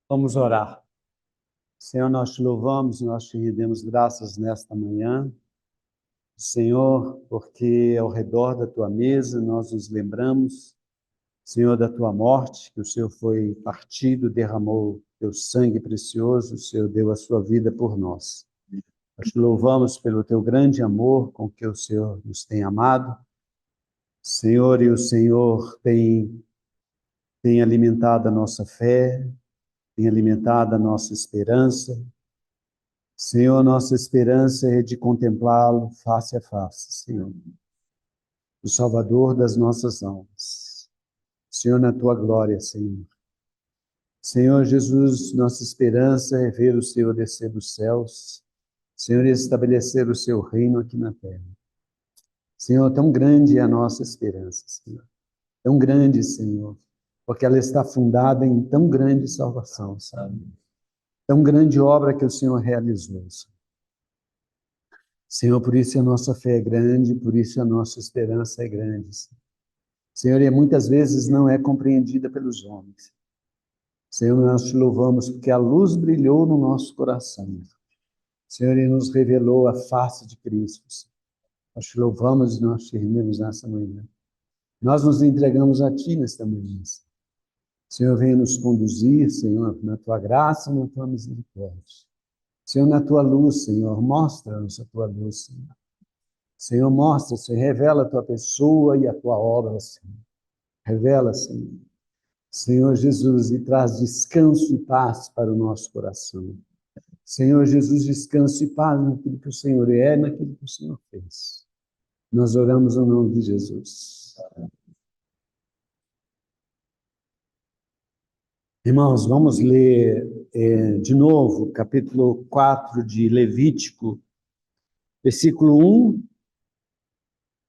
Vamos orar. Senhor, nós te louvamos, nós te rendemos graças nesta manhã. Senhor, porque ao redor da tua mesa nós nos lembramos, Senhor, da tua morte, que o Senhor foi partido, derramou teu sangue precioso, o Senhor deu a sua vida por nós. Nós te louvamos pelo teu grande amor com que o Senhor nos tem amado. Senhor, e o Senhor tem alimentado a nossa fé, tem alimentado a nossa esperança. Senhor, nossa esperança é de contemplá-lo face a face, Senhor, o Salvador das nossas almas. Senhor, na tua glória, Senhor. Senhor Jesus, nossa esperança é ver o Senhor descer dos céus, Senhor, e estabelecer o seu reino aqui na terra. Senhor, tão grande é a nossa esperança, Senhor. Tão grande, Senhor, porque ela está fundada em tão grande salvação, sabe? Tão grande obra que o Senhor realizou, Senhor. Senhor, por isso a nossa fé é grande, por isso a nossa esperança é grande. Senhor, e muitas vezes não é compreendida pelos homens. Senhor, nós te louvamos porque a luz brilhou no nosso coração. Senhor, e nos revelou a face de Cristo. Nós te louvamos e nós te rendemos nessa manhã. Nós nos entregamos a Ti nesta manhã. Senhor, venha nos conduzir, Senhor, na Tua graça e na Tua misericórdia. Senhor, na Tua luz, Senhor, mostra-nos a Tua luz, Senhor. Senhor, mostra, Senhor, revela a Tua pessoa e a Tua obra, Senhor. Revela, Senhor. Senhor Jesus, e traz descanso e paz para o nosso coração. Senhor Jesus, descanso e paz naquilo que o Senhor é, naquilo que o Senhor fez. Nós oramos no nome de Jesus. Irmãos, vamos ler de novo, capítulo 4 de Levítico, versículo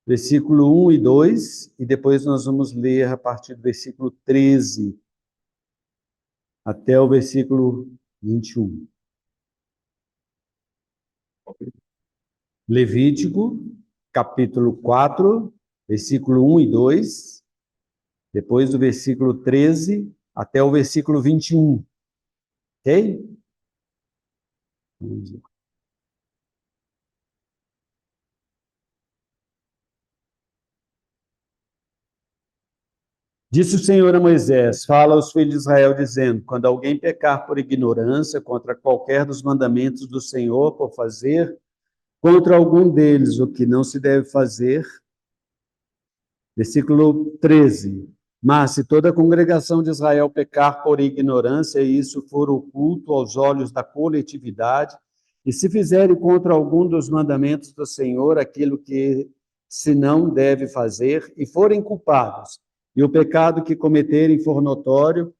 1 e 2, e depois nós vamos ler a partir do versículo 13 até o versículo 21. Levítico, capítulo 4, versículo 1 e 2, depois do versículo 13 até o versículo 21. Ok? Vamos lá. Disse o Senhor a Moisés: fala aos filhos de Israel, dizendo: quando alguém pecar por ignorância contra qualquer dos mandamentos do Senhor, por fazer contra algum deles o que não se deve fazer. Versículo 13. Mas se toda a congregação de Israel pecar por ignorância, e isso for oculto aos olhos da coletividade, e se fizerem contra algum dos mandamentos do Senhor aquilo que se não deve fazer, e forem culpados, e o pecado que cometerem for notório,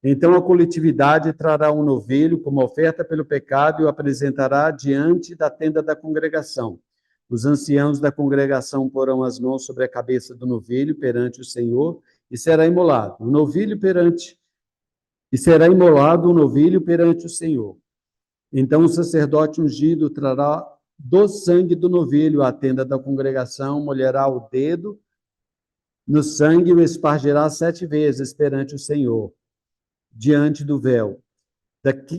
então a coletividade trará um novilho como oferta pelo pecado e o apresentará diante da tenda da congregação. Os anciãos da congregação porão as mãos sobre a cabeça do novilho perante o Senhor e será imolado. Será imolado o novilho perante o Senhor. Então o sacerdote ungido trará do sangue do novilho à tenda da congregação, molhará o dedo no sangue e o espargirá 7 vezes perante o Senhor, diante do véu.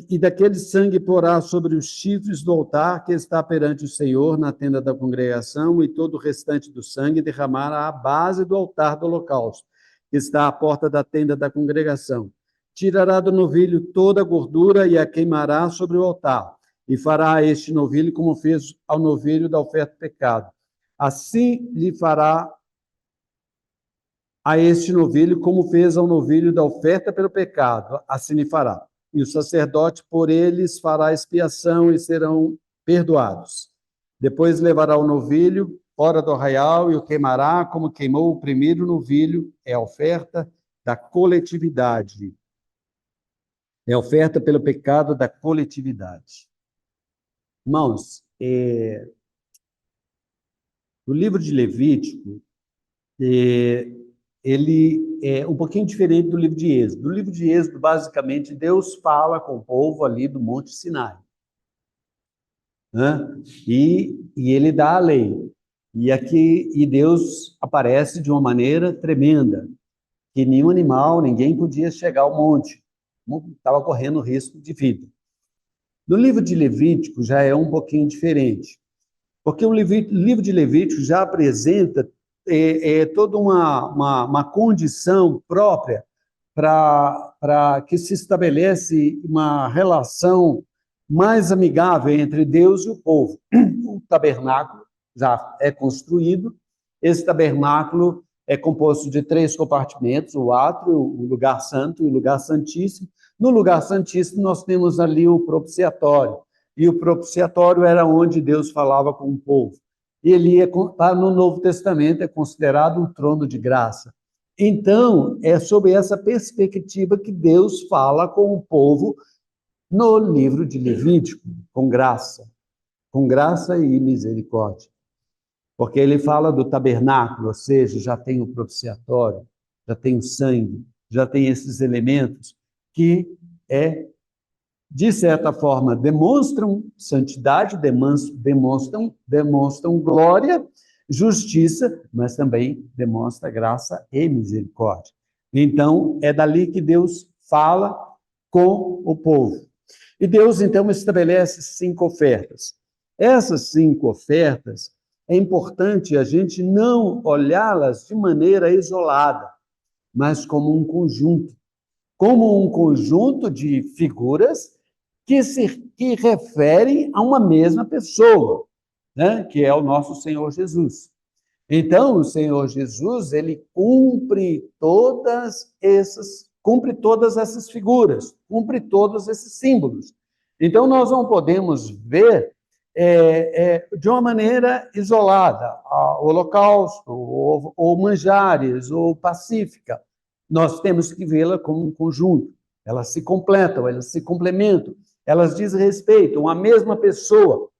E daquele sangue porá sobre os chifres do altar que está perante o Senhor na tenda da congregação, e todo o restante do sangue derramará à base do altar do holocausto, que está à porta da tenda da congregação. Tirará do novilho toda a gordura e a queimará sobre o altar, e fará a este novilho como fez ao novilho da oferta do pecado. Assim lhe fará a este novilho como fez ao novilho da oferta pelo pecado, assim lhe fará. E o sacerdote por eles fará expiação e serão perdoados. Depois levará o novilho fora do arraial e o queimará como queimou o primeiro novilho, é a oferta da coletividade. É a oferta pelo pecado da coletividade. Irmãos, o livro de Levítico, ele é um pouquinho diferente do livro de Êxodo. No livro de Êxodo, basicamente, Deus fala com o povo ali do Monte Sinai, né? E ele dá a lei. E Deus aparece de uma maneira tremenda, que nenhum animal, ninguém podia chegar ao monte, estava correndo risco de vida. No livro de Levítico já é um pouquinho diferente, porque o livro de Levítico já apresenta toda uma condição própria para que se estabelece uma relação mais amigável entre Deus e o povo. O tabernáculo já é construído, esse tabernáculo é composto de 3 compartimentos, o átrio, o lugar santo e o lugar santíssimo. No lugar santíssimo nós temos ali o propiciatório, e o propiciatório era onde Deus falava com o povo. Ele no Novo Testamento é considerado um trono de graça. Então, é sob essa perspectiva que Deus fala com o povo no livro de Levítico, com graça e misericórdia. Porque ele fala do tabernáculo, ou seja, já tem o propiciatório, já tem o sangue, já tem esses elementos que, de certa forma, demonstram santidade, demonstram glória, justiça, mas também demonstra graça e misericórdia. Então, é dali que Deus fala com o povo. E Deus, então, estabelece 5 ofertas. Essas 5 ofertas, é importante a gente não olhá-las de maneira isolada, mas como um conjunto de figuras que referem a uma mesma pessoa, né? Que é o nosso Senhor Jesus. Então, o Senhor Jesus, ele cumpre todas essas figuras, cumpre todos esses símbolos. Então, nós não podemos ver de uma maneira isolada, o holocausto, ou manjares, ou pacífica. Nós temos que vê-la como um conjunto. Elas se completam, elas se complementam, elas dizem respeito a uma mesma pessoa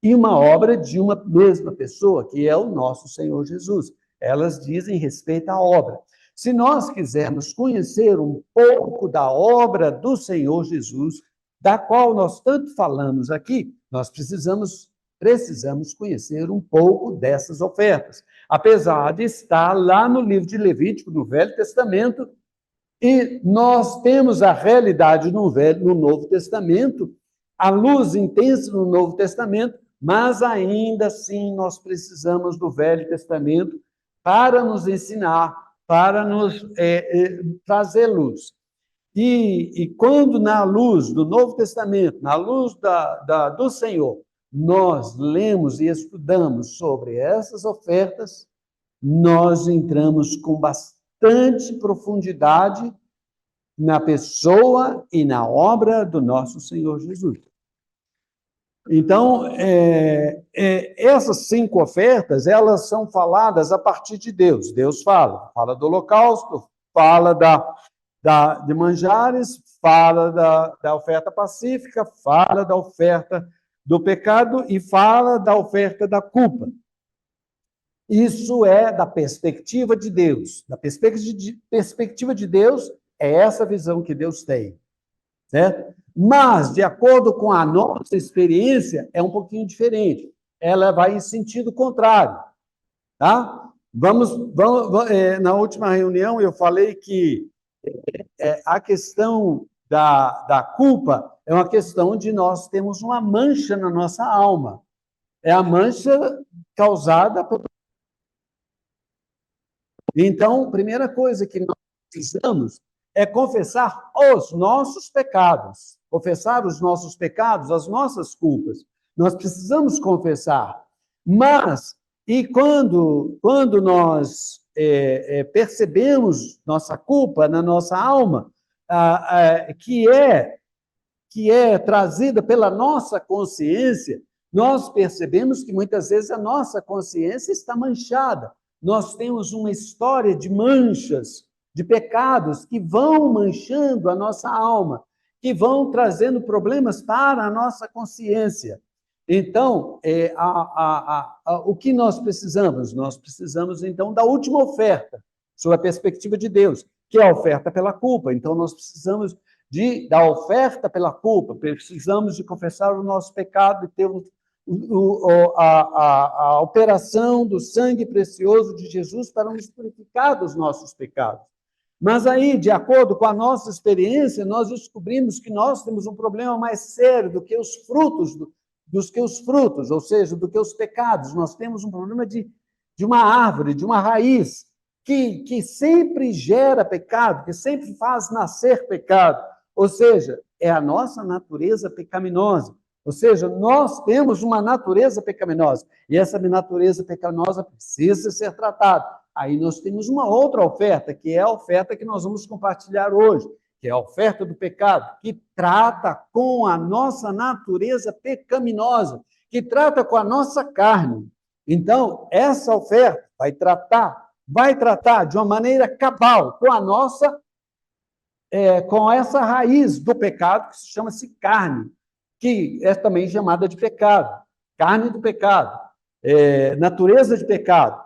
e uma obra de uma mesma pessoa, que é o nosso Senhor Jesus. Elas dizem respeito à obra. Se nós quisermos conhecer um pouco da obra do Senhor Jesus, da qual nós tanto falamos aqui, nós precisamos conhecer um pouco dessas ofertas. Apesar de estar lá no livro de Levítico, no Velho Testamento, e nós temos a realidade no Novo Testamento, a luz intensa no Novo Testamento, mas ainda assim nós precisamos do Velho Testamento para nos ensinar, para nos trazer luz. E quando na luz do Novo Testamento, na luz do Senhor, nós lemos e estudamos sobre essas ofertas, nós entramos com bastante profundidade na pessoa e na obra do nosso Senhor Jesus. Então, essas 5 ofertas, elas são faladas a partir de Deus. Deus fala do holocausto, fala de manjares, fala da oferta pacífica, fala da oferta do pecado e fala da oferta da culpa. Isso é da perspectiva de Deus. Da perspectiva de Deus, é essa visão que Deus tem, certo? Mas, de acordo com a nossa experiência, é um pouquinho diferente. Ela vai em sentido contrário, tá? Na última reunião, eu falei que a questão da culpa é uma questão de nós termos uma mancha na nossa alma. É a mancha causada por... Então, a primeira coisa que nós precisamos é confessar os nossos pecados. Confessar os nossos pecados, as nossas culpas. Nós precisamos confessar. Mas, e quando nós percebemos nossa culpa na nossa alma, que é trazida pela nossa consciência, nós percebemos que muitas vezes a nossa consciência está manchada. Nós temos uma história de manchas, de pecados que vão manchando a nossa alma, que vão trazendo problemas para a nossa consciência. Então, o que nós precisamos? Nós precisamos, então, da última oferta, sob a perspectiva de Deus, que é a oferta pela culpa. Então, nós precisamos da oferta pela culpa, precisamos de confessar o nosso pecado e ter a operação do sangue precioso de Jesus para nos purificar dos nossos pecados. Mas aí, de acordo com a nossa experiência, nós descobrimos que nós temos um problema mais sério do que os frutos, ou seja, do que os pecados. Nós temos um problema de uma árvore, de uma raiz, que sempre gera pecado, que sempre faz nascer pecado. Ou seja, é a nossa natureza pecaminosa. Ou seja, nós temos uma natureza pecaminosa. E essa natureza pecaminosa precisa ser tratada. Aí nós temos uma outra oferta, que é a oferta que nós vamos compartilhar hoje, que é a oferta do pecado, que trata com a nossa natureza pecaminosa, que trata com a nossa carne. Então, essa oferta vai tratar de uma maneira cabal com a nossa, com essa raiz do pecado, que se chama-se carne, que é também chamada de pecado, carne do pecado, natureza de pecado.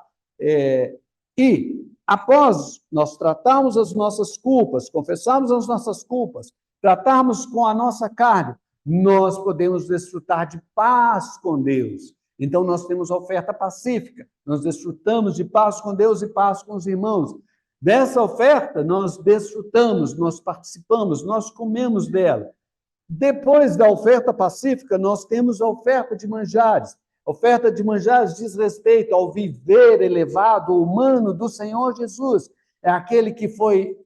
E, após nós tratarmos as nossas culpas, confessarmos as nossas culpas, tratarmos com a nossa carne, nós podemos desfrutar de paz com Deus. Então, nós temos a oferta pacífica, nós desfrutamos de paz com Deus e paz com os irmãos. Dessa oferta, nós desfrutamos, nós participamos, nós comemos dela. Depois da oferta pacífica, nós temos a oferta de manjares. A oferta de manjares diz respeito ao viver elevado, humano do Senhor Jesus. É aquele que foi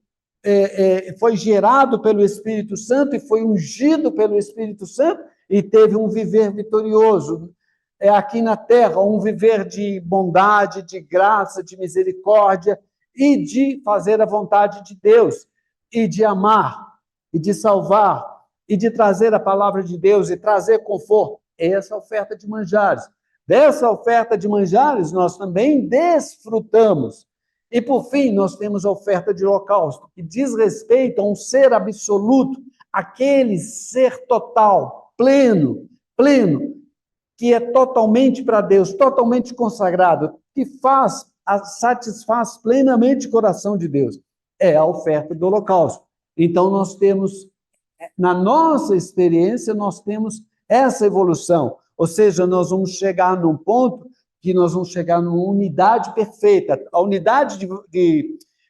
gerado pelo Espírito Santo e foi ungido pelo Espírito Santo e teve um viver vitorioso. É aqui na terra um viver de bondade, de graça, de misericórdia e de fazer a vontade de Deus, e de amar, e de salvar, e de trazer a palavra de Deus e trazer conforto. Essa oferta de manjares. Dessa oferta de manjares, nós também desfrutamos. E, por fim, nós temos a oferta de holocausto, que diz respeito a um ser absoluto, aquele ser total, pleno, que é totalmente para Deus, totalmente consagrado, que satisfaz plenamente o coração de Deus. É a oferta do holocausto. Então, nós temos, na nossa experiência, nós temos essa evolução. Ou seja, nós vamos chegar num ponto que nós vamos chegar numa unidade perfeita. A unidade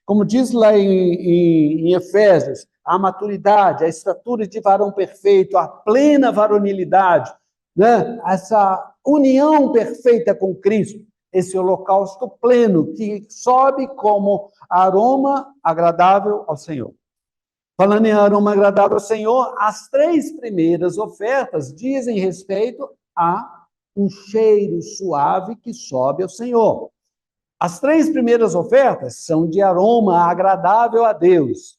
como diz lá em Efésios, a maturidade, a estatura de varão perfeito, a plena varonilidade, né? Essa união perfeita com Cristo, esse holocausto pleno que sobe como aroma agradável ao Senhor. Falando em aroma agradável ao Senhor, as 3 primeiras ofertas dizem respeito a um cheiro suave que sobe ao Senhor. As 3 primeiras ofertas são de aroma agradável a Deus.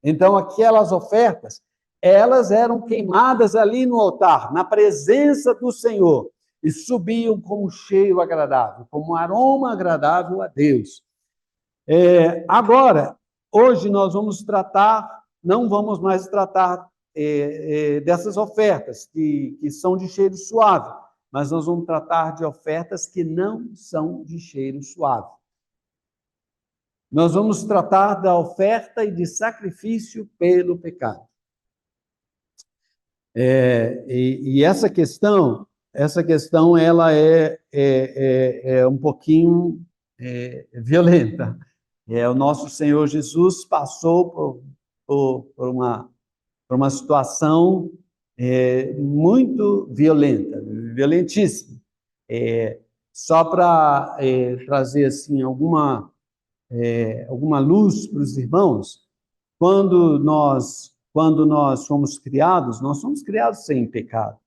Então, aquelas ofertas, elas eram queimadas ali no altar, na presença do Senhor, e subiam como cheiro agradável, como aroma agradável a Deus. Agora, hoje nós não vamos mais tratar dessas ofertas que são de cheiro suave, mas nós vamos tratar de ofertas que não são de cheiro suave. Nós vamos tratar da oferta e de sacrifício pelo pecado. E essa questão ela é um pouquinho violenta. O nosso Senhor Jesus passou por uma situação muito violenta, violentíssima. Só para trazer assim alguma luz para os irmãos, quando nós fomos criados sem pecado.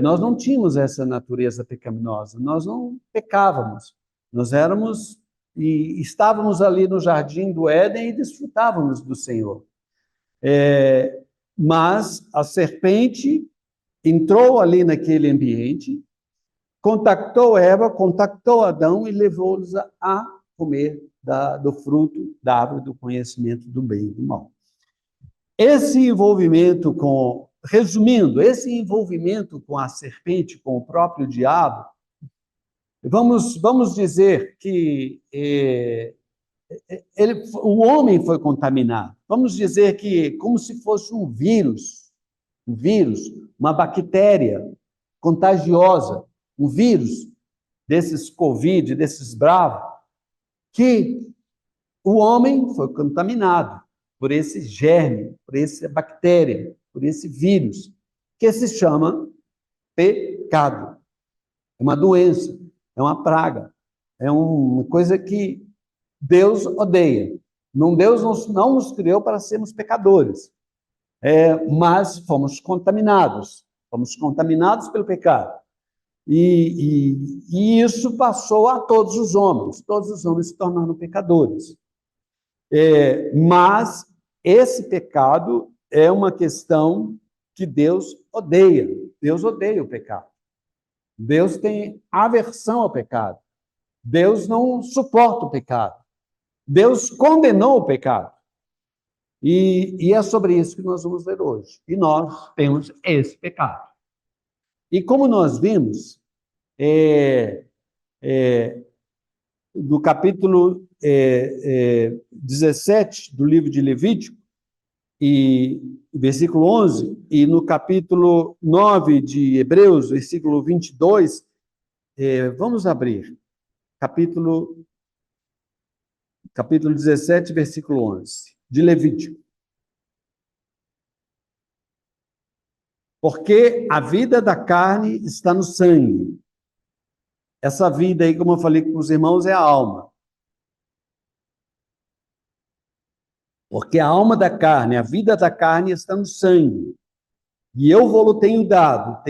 Nós não tínhamos essa natureza pecaminosa, nós não pecávamos, nós éramos e estávamos ali no jardim do Éden e desfrutávamos do Senhor. Mas a serpente entrou ali naquele ambiente, contactou Eva, contactou Adão e levou-los a comer do fruto da árvore do conhecimento do bem e do mal. Resumindo, esse envolvimento com a serpente, com o próprio diabo, vamos dizer que o homem foi contaminado. Vamos dizer que como se fosse um vírus, uma bactéria contagiosa, um vírus desses Covid, desses bravos, que o homem foi contaminado por esse germe, por essa bactéria, por esse vírus, que se chama pecado. É uma doença, é uma praga, é uma coisa que Deus odeia. Deus não nos criou para sermos pecadores, mas fomos contaminados pelo pecado. E isso passou a todos os homens se tornaram pecadores. Mas esse pecado é uma questão que Deus odeia. Deus odeia o pecado. Deus tem aversão ao pecado. Deus não suporta o pecado. Deus condenou o pecado. E é sobre isso que nós vamos ver hoje. E nós temos esse pecado. E como nós vimos, do capítulo 17 do livro de Levítico, e versículo 11, e no capítulo 9 de Hebreus, versículo 22, vamos abrir, capítulo 17, versículo 11, de Levítico. Porque a vida da carne está no sangue. Essa vida aí, como eu falei com os irmãos, é a alma. Porque a alma da carne, a vida da carne está no sangue. E eu vou-lo tenho dado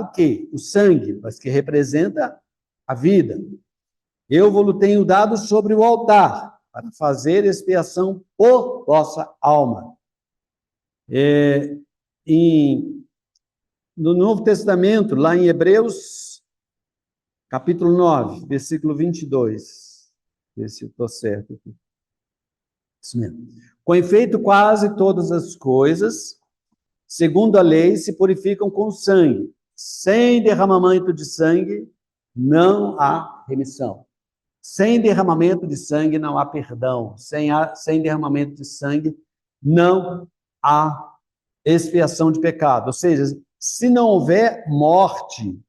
o quê? O sangue, mas que representa a vida. Eu vou-lo tenho dado sobre o altar, para fazer expiação por vossa alma. No Novo Testamento, lá em Hebreus, capítulo 9, versículo 22. Ver se eu estou certo aqui. Isso mesmo. Com efeito, quase todas as coisas, segundo a lei, se purificam com sangue. Sem derramamento de sangue, não há remissão. Sem derramamento de sangue, não há perdão. Sem derramamento de sangue, não há expiação de pecado. Ou seja, se não houver morte,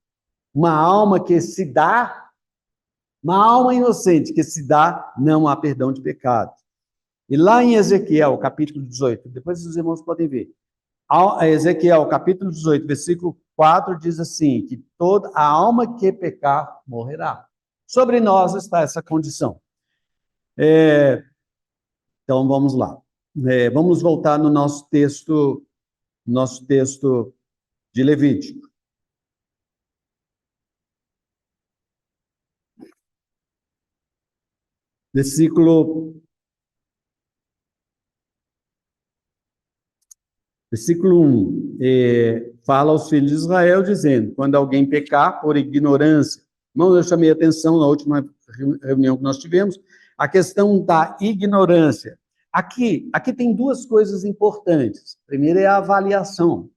uma alma que se dá, uma alma inocente que se dá, não há perdão de pecado. E lá em Ezequiel, capítulo 18, depois os irmãos podem ver, Ezequiel, capítulo 18, versículo 4, diz assim, que toda a alma que pecar, morrerá. Sobre nós está essa condição. Então, vamos lá. Vamos voltar no nosso texto de Levítico. Versículo 1, fala aos filhos de Israel, dizendo, quando alguém pecar por ignorância, irmãos, eu chamei a atenção na última reunião que nós tivemos, a questão da ignorância. Aqui tem duas coisas importantes. Primeiro é a avaliação.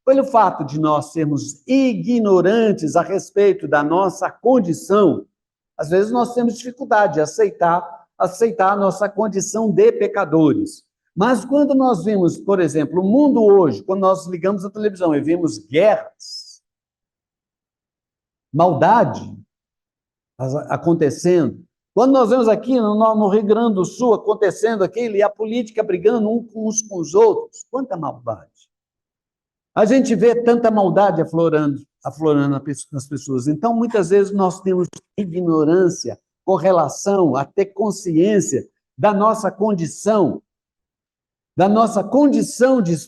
Pelo fato de nós sermos ignorantes a respeito da nossa condição, às vezes nós temos dificuldade de aceitar a nossa condição de pecadores. Mas quando nós vimos, por exemplo, o mundo hoje, quando nós ligamos a televisão e vimos guerras, maldade acontecendo, quando nós vemos aqui no Rio Grande do Sul acontecendo aquilo, e a política brigando uns com os outros, quanta maldade. A gente vê tanta maldade aflorando nas pessoas. Então, muitas vezes, nós temos ignorância com relação a ter consciência da nossa condição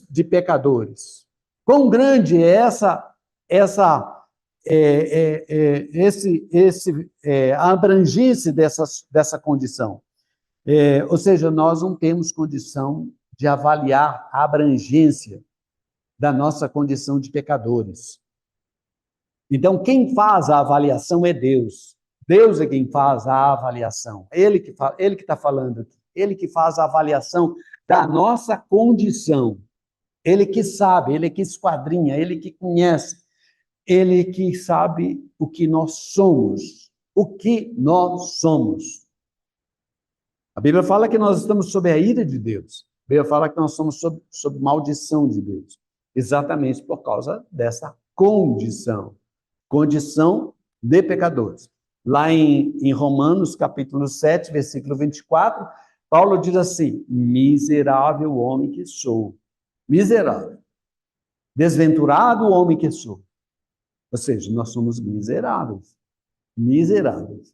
de pecadores. Quão grande é a abrangência dessa condição. Ou seja, nós não temos condição de avaliar a abrangência da nossa condição de pecadores. Então, quem faz a avaliação é Deus. Deus é quem faz a avaliação. Ele que está falando aqui. Ele que faz a avaliação da nossa condição. Ele que sabe, ele que esquadrinha, ele que conhece, ele que sabe o que nós somos. O que nós somos. A Bíblia fala que nós estamos sob a ira de Deus. A Bíblia fala que nós somos sob maldição de Deus. Exatamente por causa dessa condição de pecadores. Lá em Romanos, capítulo 7, versículo 24, Paulo diz assim: miserável homem que sou. Miserável. Desventurado homem que sou. Ou seja, nós somos miseráveis. Miseráveis.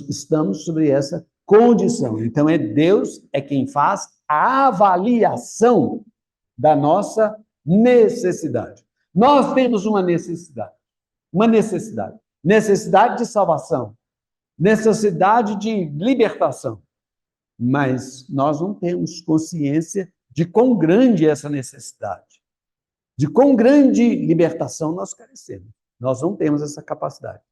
Estamos sobre essa condição. Então, Deus é quem faz a avaliação da nossa necessidade. Nós temos uma necessidade. Necessidade de salvação. Necessidade de libertação. Mas nós não temos consciência de quão grande é essa necessidade. De quão grande libertação nós carecemos. Nós não temos essa capacidade.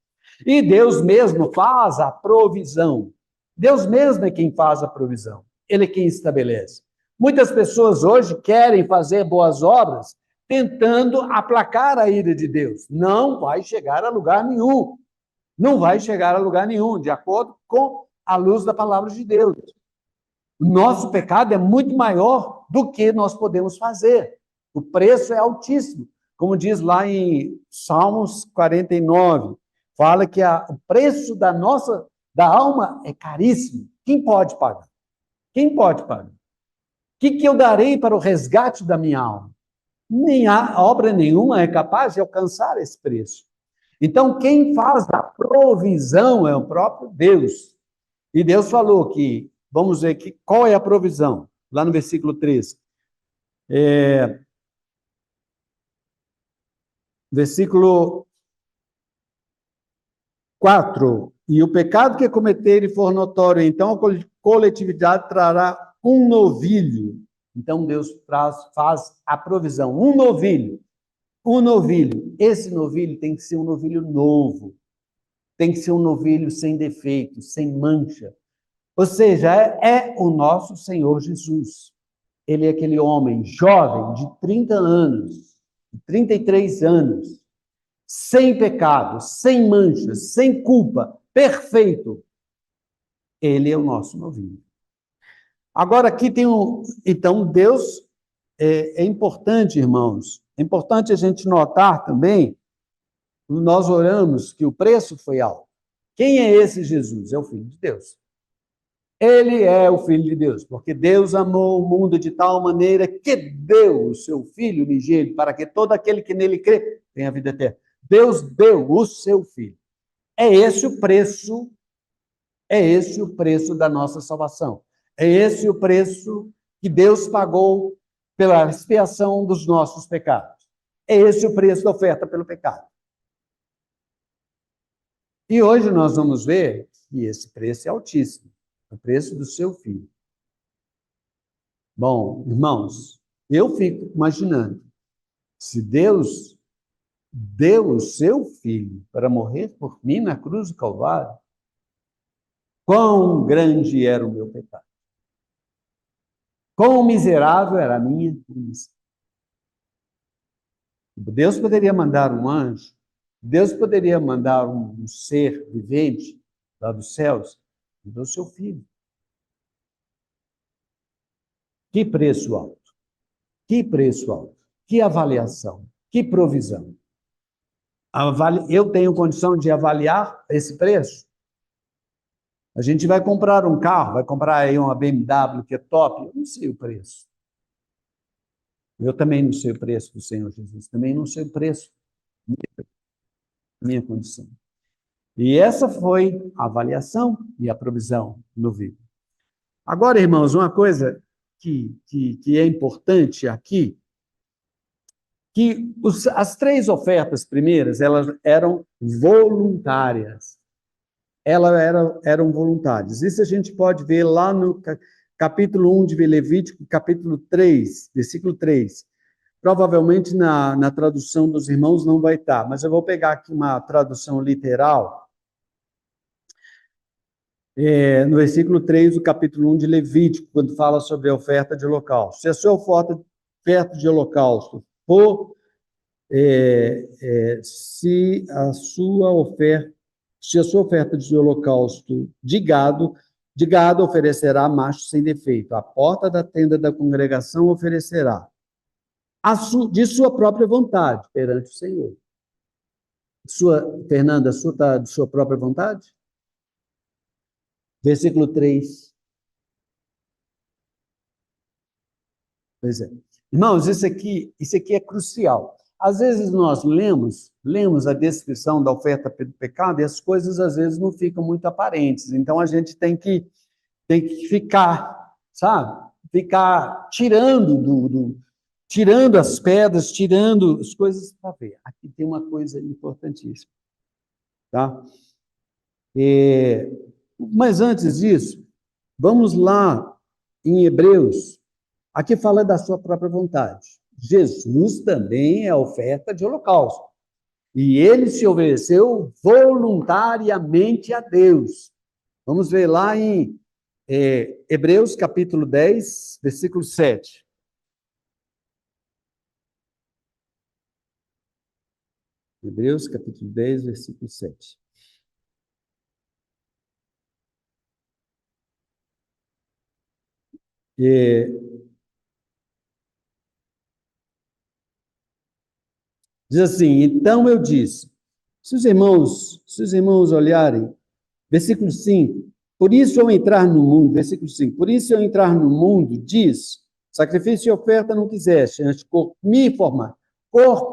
E Deus mesmo faz a provisão. Deus mesmo é quem faz a provisão. Ele é quem estabelece. Muitas pessoas hoje querem fazer boas obras tentando aplacar a ira de Deus. Não vai chegar a lugar nenhum. Não vai chegar a lugar nenhum, de acordo com a luz da palavra de Deus. O nosso pecado é muito maior do que nós podemos fazer. O preço é altíssimo. Como diz lá em Salmos 49, fala que o preço da alma é caríssimo. Quem pode pagar? Quem pode pagar? O que eu darei para o resgate da minha alma? Nem obra nenhuma é capaz de alcançar esse preço. Então, quem faz a provisão é o próprio Deus. E Deus falou que, vamos ver qual é a provisão, lá no versículo 13. Versículo 4. E o pecado que cometerem for notório, então a coletividade trará um novilho. Então Deus faz a provisão. Um novilho. Esse novilho tem que ser um novilho novo. Tem que ser um novilho sem defeito, sem mancha. Ou seja, é o nosso Senhor Jesus. Ele é aquele homem jovem de 30 anos, de 33 anos, sem pecado, sem manchas, sem culpa, perfeito. Ele é o nosso novilho. Agora, aqui tem Então, Deus é importante, irmãos. É importante a gente notar também, nós oramos que o preço foi alto. Quem é esse Jesus? É o Filho de Deus. Ele é o Filho de Deus, porque Deus amou o mundo de tal maneira que deu o seu Filho unigênito para que todo aquele que nele crê tenha vida eterna. Deus deu o seu Filho. É esse o preço da nossa salvação. É esse o preço que Deus pagou pela expiação dos nossos pecados. É esse o preço da oferta pelo pecado. E hoje nós vamos ver que esse preço é altíssimo. O preço do seu filho. Bom, irmãos, eu fico imaginando, se Deus deu o seu filho para morrer por mim na cruz do Calvário, quão grande era o meu pecado. Quão miserável era a minha condição. Deus poderia mandar um anjo, Deus poderia mandar um ser vivente lá dos céus, e do seu filho. Que preço alto! Que preço alto! Que avaliação! Que provisão! Eu tenho condição de avaliar esse preço? A gente vai comprar um carro, vai comprar aí uma BMW que é top, eu não sei o preço. Eu também não sei o preço do Senhor Jesus, também não sei o preço da minha condição. E essa foi a avaliação e a provisão no vídeo. Agora, irmãos, uma coisa que é importante aqui, que as 3 ofertas primeiras, elas eram voluntárias. Eram voluntárias. Isso a gente pode ver lá no capítulo 1 de Levítico, capítulo 3, versículo 3. Provavelmente na tradução dos irmãos não vai estar, mas eu vou pegar aqui uma tradução literal. No versículo 3 do capítulo 1 de Levítico, quando fala sobre a oferta de holocausto. Se a sua oferta de holocausto for, se a sua oferta de holocausto de gado oferecerá macho sem defeito. A porta da tenda da congregação oferecerá de sua própria vontade perante o Senhor. Fernanda, sua está de sua própria vontade? Versículo 3. Pois é. Irmãos, isso aqui é crucial. Às vezes nós lemos a descrição da oferta pelo pecado e as coisas às vezes não ficam muito aparentes. Então a gente tem que ficar, sabe? Ficar tirando as pedras, tirando as coisas para ver. Aqui tem uma coisa importantíssima, tá? Mas antes disso, vamos lá em Hebreus. Aqui fala da sua própria vontade. Jesus também é oferta de holocausto. E ele se ofereceu voluntariamente a Deus. Vamos ver lá em Hebreus capítulo 10, versículo 7. Hebreus capítulo 10, versículo 7. Diz assim, então eu disse, se os irmãos olharem, versículo 5, por isso ao entrar no mundo, versículo 5, por isso ao entrar no mundo, diz, sacrifício e oferta não quiseste, antes corpo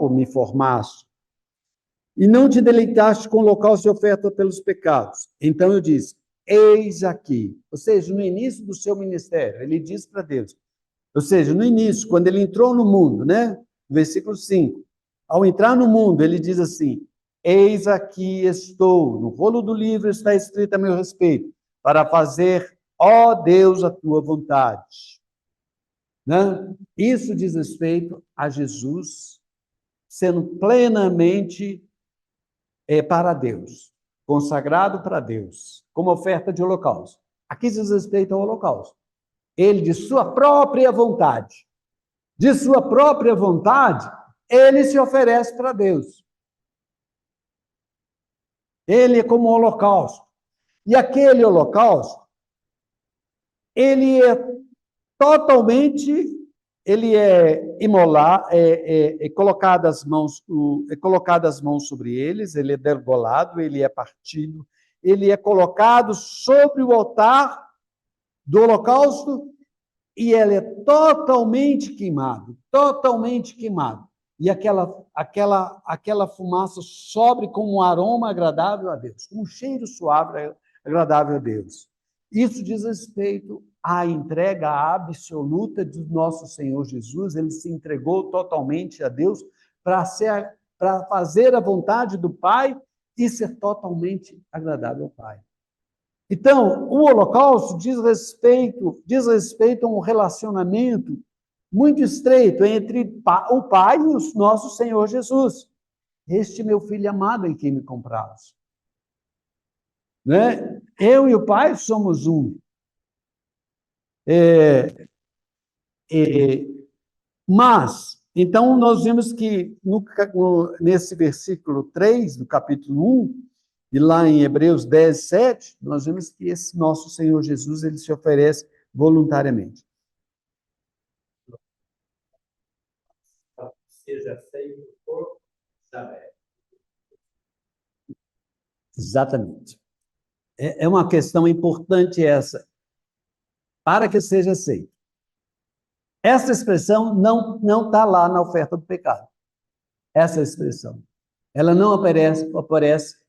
me formaste, e não te deleitaste com holocausto e oferta pelos pecados. Então eu disse, eis aqui, ou seja, no início do seu ministério, ele diz para Deus, ou seja, no início, quando ele entrou no mundo, né? Versículo 5, ao entrar no mundo, ele diz assim, eis aqui estou, no rolo do livro está escrito a meu respeito, para fazer, ó Deus, a tua vontade. Né? Isso diz respeito a Jesus sendo plenamente para Deus, consagrado para Deus, como oferta de holocausto. Aqui diz respeito ao holocausto. Ele, de sua própria vontade, ele se oferece para Deus. Ele é como um holocausto. E aquele holocausto, ele é totalmente, ele é colocado as mãos sobre eles, ele é degolado, ele é partido, ele é colocado sobre o altar do holocausto e ele é totalmente queimado. E aquela fumaça sobe com um aroma agradável a Deus, um cheiro suave agradável a Deus. Isso diz respeito à entrega absoluta de nosso Senhor Jesus. Ele se entregou totalmente a Deus para fazer a vontade do Pai e ser totalmente agradável ao Pai. Então, o holocausto diz respeito a um relacionamento muito estreito entre o Pai e o nosso Senhor Jesus. Este meu filho amado em quem me compraste. Né? Eu e o Pai somos um. Mas, então, nós vimos que nesse versículo 3, do capítulo 1, e lá em Hebreus 10, 7, nós vemos que esse nosso Senhor Jesus, ele se oferece voluntariamente. Seja feito por Isabel. Exatamente. É uma questão importante essa, para que seja aceito. Essa expressão não está lá na oferta do pecado. Essa expressão. Ela não aparece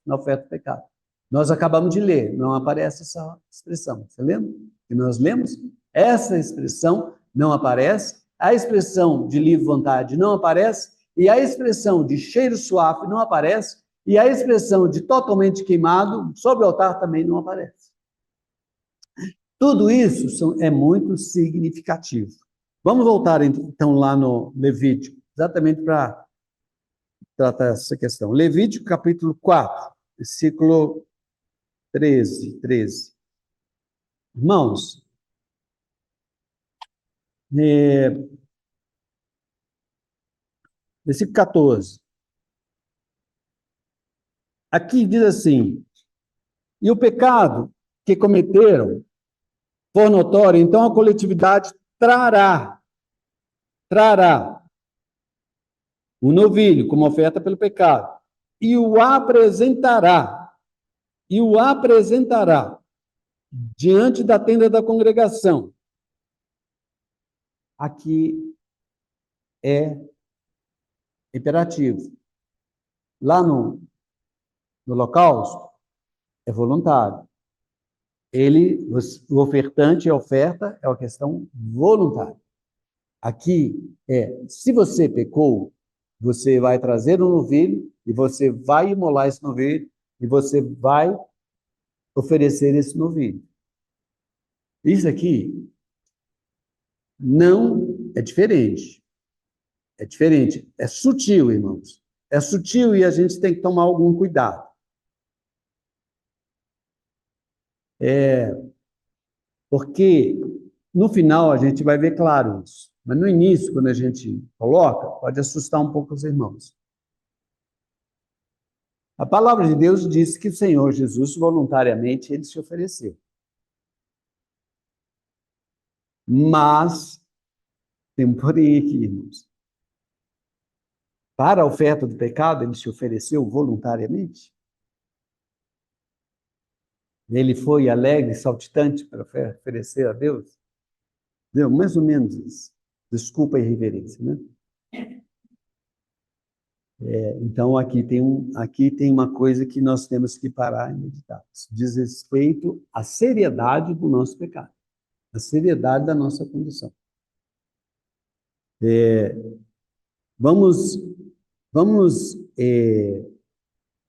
na oferta do pecado. Nós acabamos de ler, não aparece essa expressão. Você lembra? Que nós lemos? Essa expressão não aparece, a expressão de livre vontade não aparece, e a expressão de cheiro suave não aparece, e a expressão de totalmente queimado sobre o altar também não aparece. Tudo isso é muito significativo. Vamos voltar, então, lá no Levítico, exatamente para tratar essa questão. Levítico, capítulo 4, versículo 13. Irmãos, versículo 14. Aqui diz assim, e o pecado que cometeram for notório, então a coletividade trará um novilho como oferta pelo pecado. e o apresentará, diante da tenda da congregação. Aqui é imperativo. Lá no holocausto, é voluntário. O ofertante, a oferta, é uma questão voluntária. Aqui se você pecou, você vai trazer um novilho, e você vai imolar esse novilho, e você vai oferecer esse novilho. Isso aqui não é diferente. É diferente. É sutil, irmãos. É sutil e a gente tem que tomar algum cuidado. Porque no final a gente vai ver claro isso. Mas no início, quando a gente coloca, pode assustar um pouco os irmãos. A palavra de Deus diz que o Senhor Jesus, voluntariamente, ele se ofereceu. Mas, tem um porém aqui, irmãos. Para a oferta do pecado, ele se ofereceu voluntariamente? Ele foi alegre, saltitante para oferecer a Deus? Deu mais ou menos isso. Desculpa a irreverência, né? Então, aqui tem uma coisa que nós temos que parar e meditar. Isso diz respeito à seriedade do nosso pecado, à seriedade da nossa condição. Vamos vamos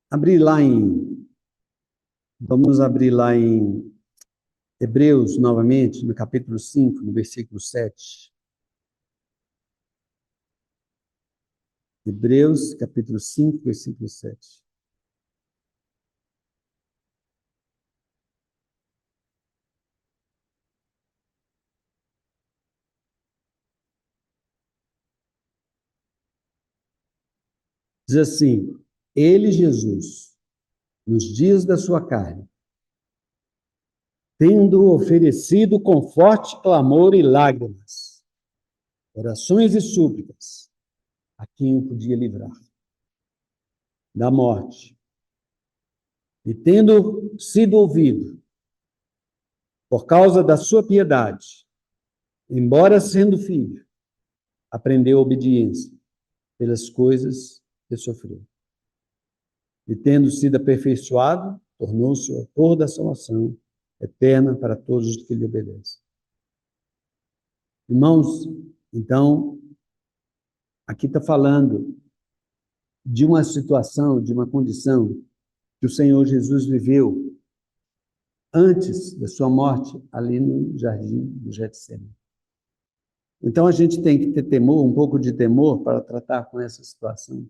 abrir lá em Hebreus, novamente, no capítulo 5, no versículo 7. Hebreus, capítulo 5, versículo 7. Diz assim: ele, Jesus, nos dias da sua carne, tendo oferecido com forte clamor e lágrimas, orações e súplicas, a quem o podia livrar da morte, e tendo sido ouvido por causa da sua piedade, embora sendo filho, aprendeu obediência pelas coisas que sofreu. E tendo sido aperfeiçoado, tornou-se o autor da salvação eterna para todos os que lhe obedecem. Irmãos, então, aqui está falando de uma situação, de uma condição que o Senhor Jesus viveu antes da sua morte, ali no jardim do Getsemane. Então, a gente tem que ter temor, um pouco de temor, para tratar com essa situação.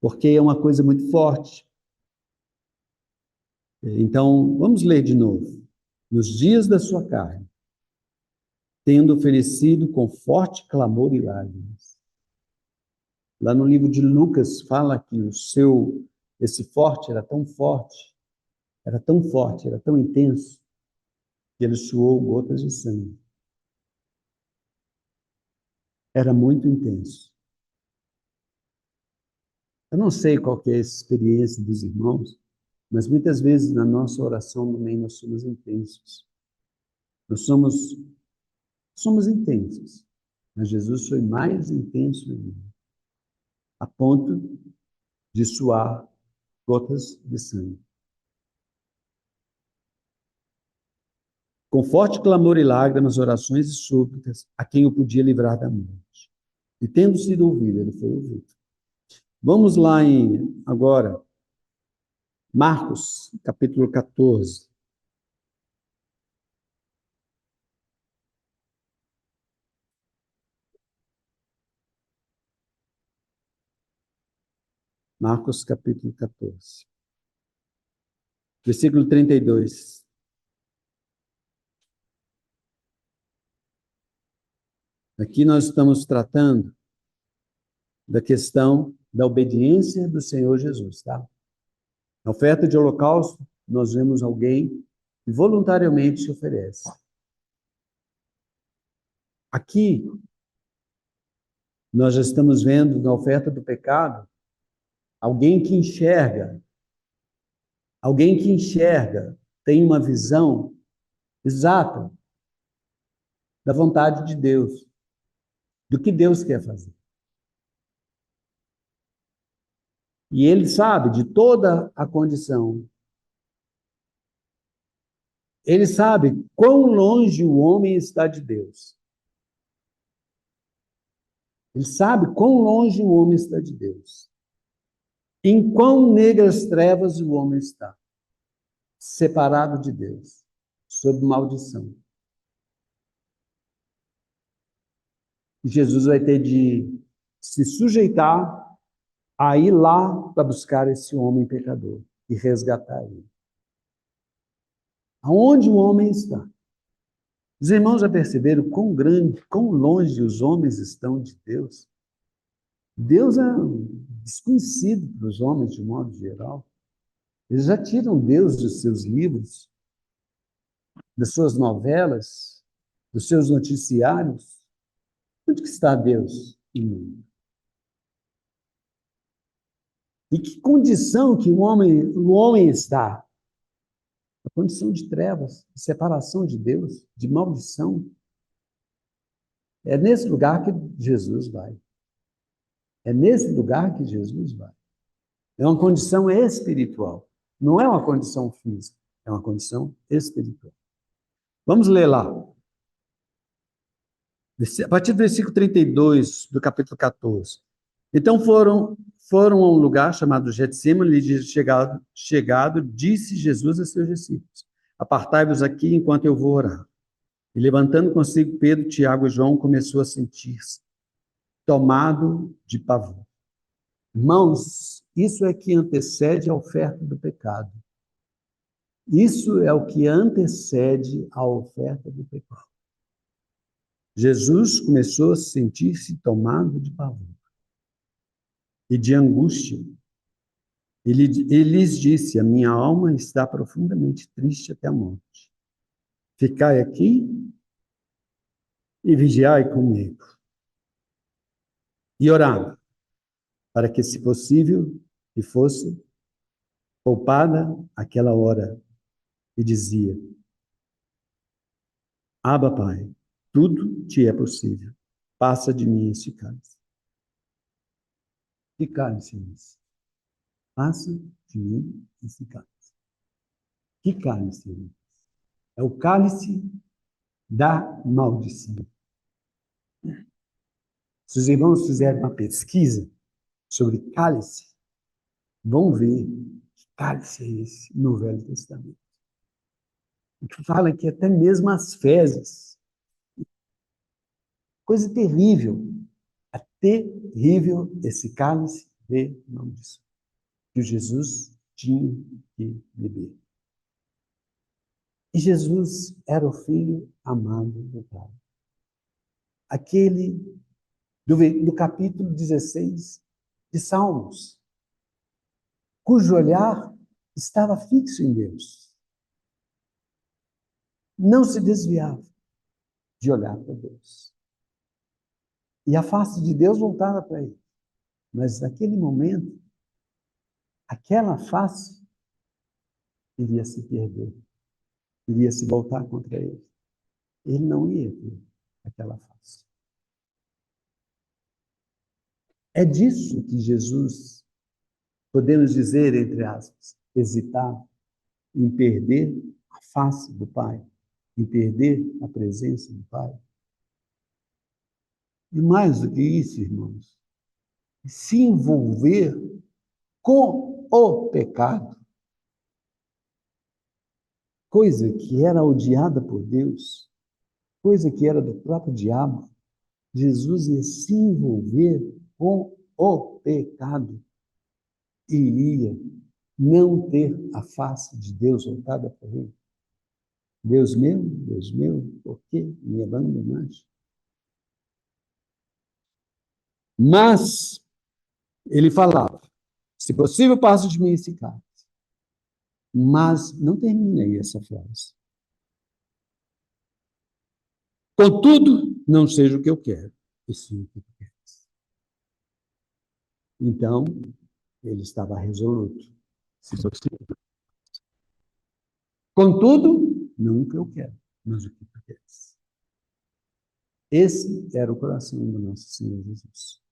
Porque é uma coisa muito forte. Então, vamos ler de novo. Nos dias da sua carne, tendo oferecido com forte clamor e lágrimas. Lá no livro de Lucas fala que esse forte era tão forte, era tão intenso, que ele suou gotas de sangue. Era muito intenso. Eu não sei qual que é essa experiência dos irmãos, mas muitas vezes na nossa oração também nós somos intensos. Nós somos intensos, mas Jesus foi mais intenso ainda, a ponto de suar gotas de sangue. Com forte clamor e lágrimas, orações e súplicas, a quem o podia livrar da morte. E tendo sido ouvido, ele foi ouvido. Vamos lá agora, Marcos, capítulo 14. Marcos, capítulo 14. Versículo 32. Aqui nós estamos tratando da questão da obediência do Senhor Jesus, tá? Na oferta de holocausto, nós vemos alguém que voluntariamente se oferece. Aqui, nós já estamos vendo na oferta do pecado Alguém que enxerga, alguém que enxerga, tem uma visão exata da vontade de Deus, do que Deus quer fazer. E ele sabe de toda a condição. Ele sabe quão longe o homem está de Deus. Ele sabe quão longe o homem está de Deus. Em quão negras trevas o homem está, separado de Deus, sob maldição. E Jesus vai ter de se sujeitar a ir lá para buscar esse homem pecador e resgatar ele. Aonde o homem está? Os irmãos já perceberam quão grande, quão longe os homens estão de Deus? Deus é desconhecido para os homens, de modo geral. Eles já tiram Deus dos seus livros, das suas novelas, dos seus noticiários. Onde que está Deus? E que condição que o homem está? A condição de trevas, de separação de Deus, de maldição. É nesse lugar que Jesus vai. É nesse lugar que Jesus vai. É uma condição espiritual. Não é uma condição física, é uma condição espiritual. Vamos ler lá. A partir do versículo 32 do capítulo 14. Então foram a um lugar chamado Getsemane, e chegado, disse Jesus a seus discípulos: Apartai-vos aqui enquanto eu vou orar. E levantando consigo Pedro, Tiago e João, começou a sentir-se tomado de pavor. Irmãos, isso é que antecede a oferta do pecado. Isso é o que antecede a oferta do pecado. Jesus começou a sentir-se tomado de pavor e de angústia. Ele lhes disse: a minha alma está profundamente triste até a morte. Ficai aqui e vigiai comigo. E orava, para que, se possível, lhe fosse poupada aquela hora. E dizia: Abba, Pai, tudo te é possível. Passa de mim este cálice. Que cálice é esse? Passa de mim esse cálice. Que cálice é esse? É o cálice da maldição. Se os irmãos fizerem uma pesquisa sobre cálice, vão ver que cálice é esse no Velho Testamento. O que fala que até mesmo as fezes, coisa terrível, é terrível esse cálice de maldição que Jesus tinha que beber. E Jesus era o filho amado do Pai. Aquele do capítulo 16 de Salmos, cujo olhar estava fixo em Deus. Não se desviava de olhar para Deus. E a face de Deus voltava para ele. Mas naquele momento, aquela face iria se perder, iria se voltar contra ele. Ele não ia ter aquela face. É disso que Jesus, podemos dizer, entre aspas, hesitar em perder a face do Pai, em perder a presença do Pai. E mais do que isso, irmãos, se envolver com o pecado, coisa que era odiada por Deus, coisa que era do próprio diabo. Jesus ia se envolver com o pecado e iria não ter a face de Deus voltada para ele. Deus meu, por que me abandonaste? Mas ele falava: se possível, passo de mim esse cálice. Mas não terminei essa frase. Contudo, não seja o que eu quero, e sim o que tu queres. Então, Ele estava resoluto. Se possível. Contudo, não o que eu quero, mas o que tu queres. Esse era o coração do nosso Senhor Jesus.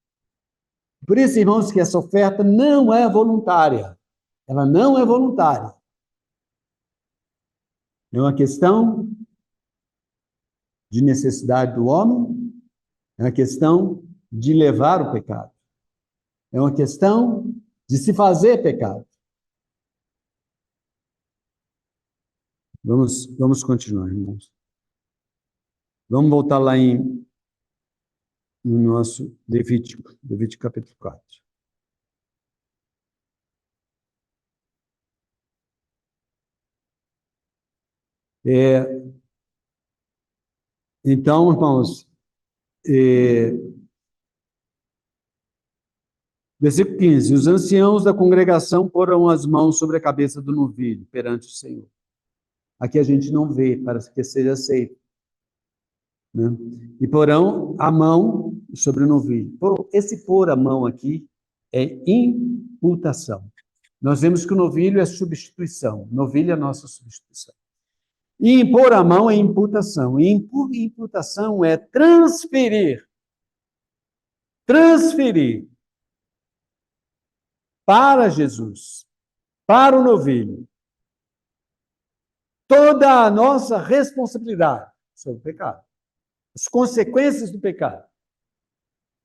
Por isso, irmãos, que essa oferta não é voluntária. Ela não é voluntária. É uma questão de necessidade do homem, é uma questão de levar o pecado. É uma questão de se fazer pecado. Vamos continuar, irmãos. Vamos voltar lá no nosso Levítico capítulo 4. Então, irmãos, versículo 15: os anciãos da congregação porão as mãos sobre a cabeça do novilho perante o Senhor. Aqui a gente não vê, para que seja aceito. Né? E porão a mão sobre o novilho. Esse pôr a mão aqui é imputação. Nós vemos que o novilho é substituição. Novilho é a nossa substituição. E impor a mão é imputação. E imputação é transferir para Jesus, para o novilho, toda a nossa responsabilidade sobre o pecado, as consequências do pecado.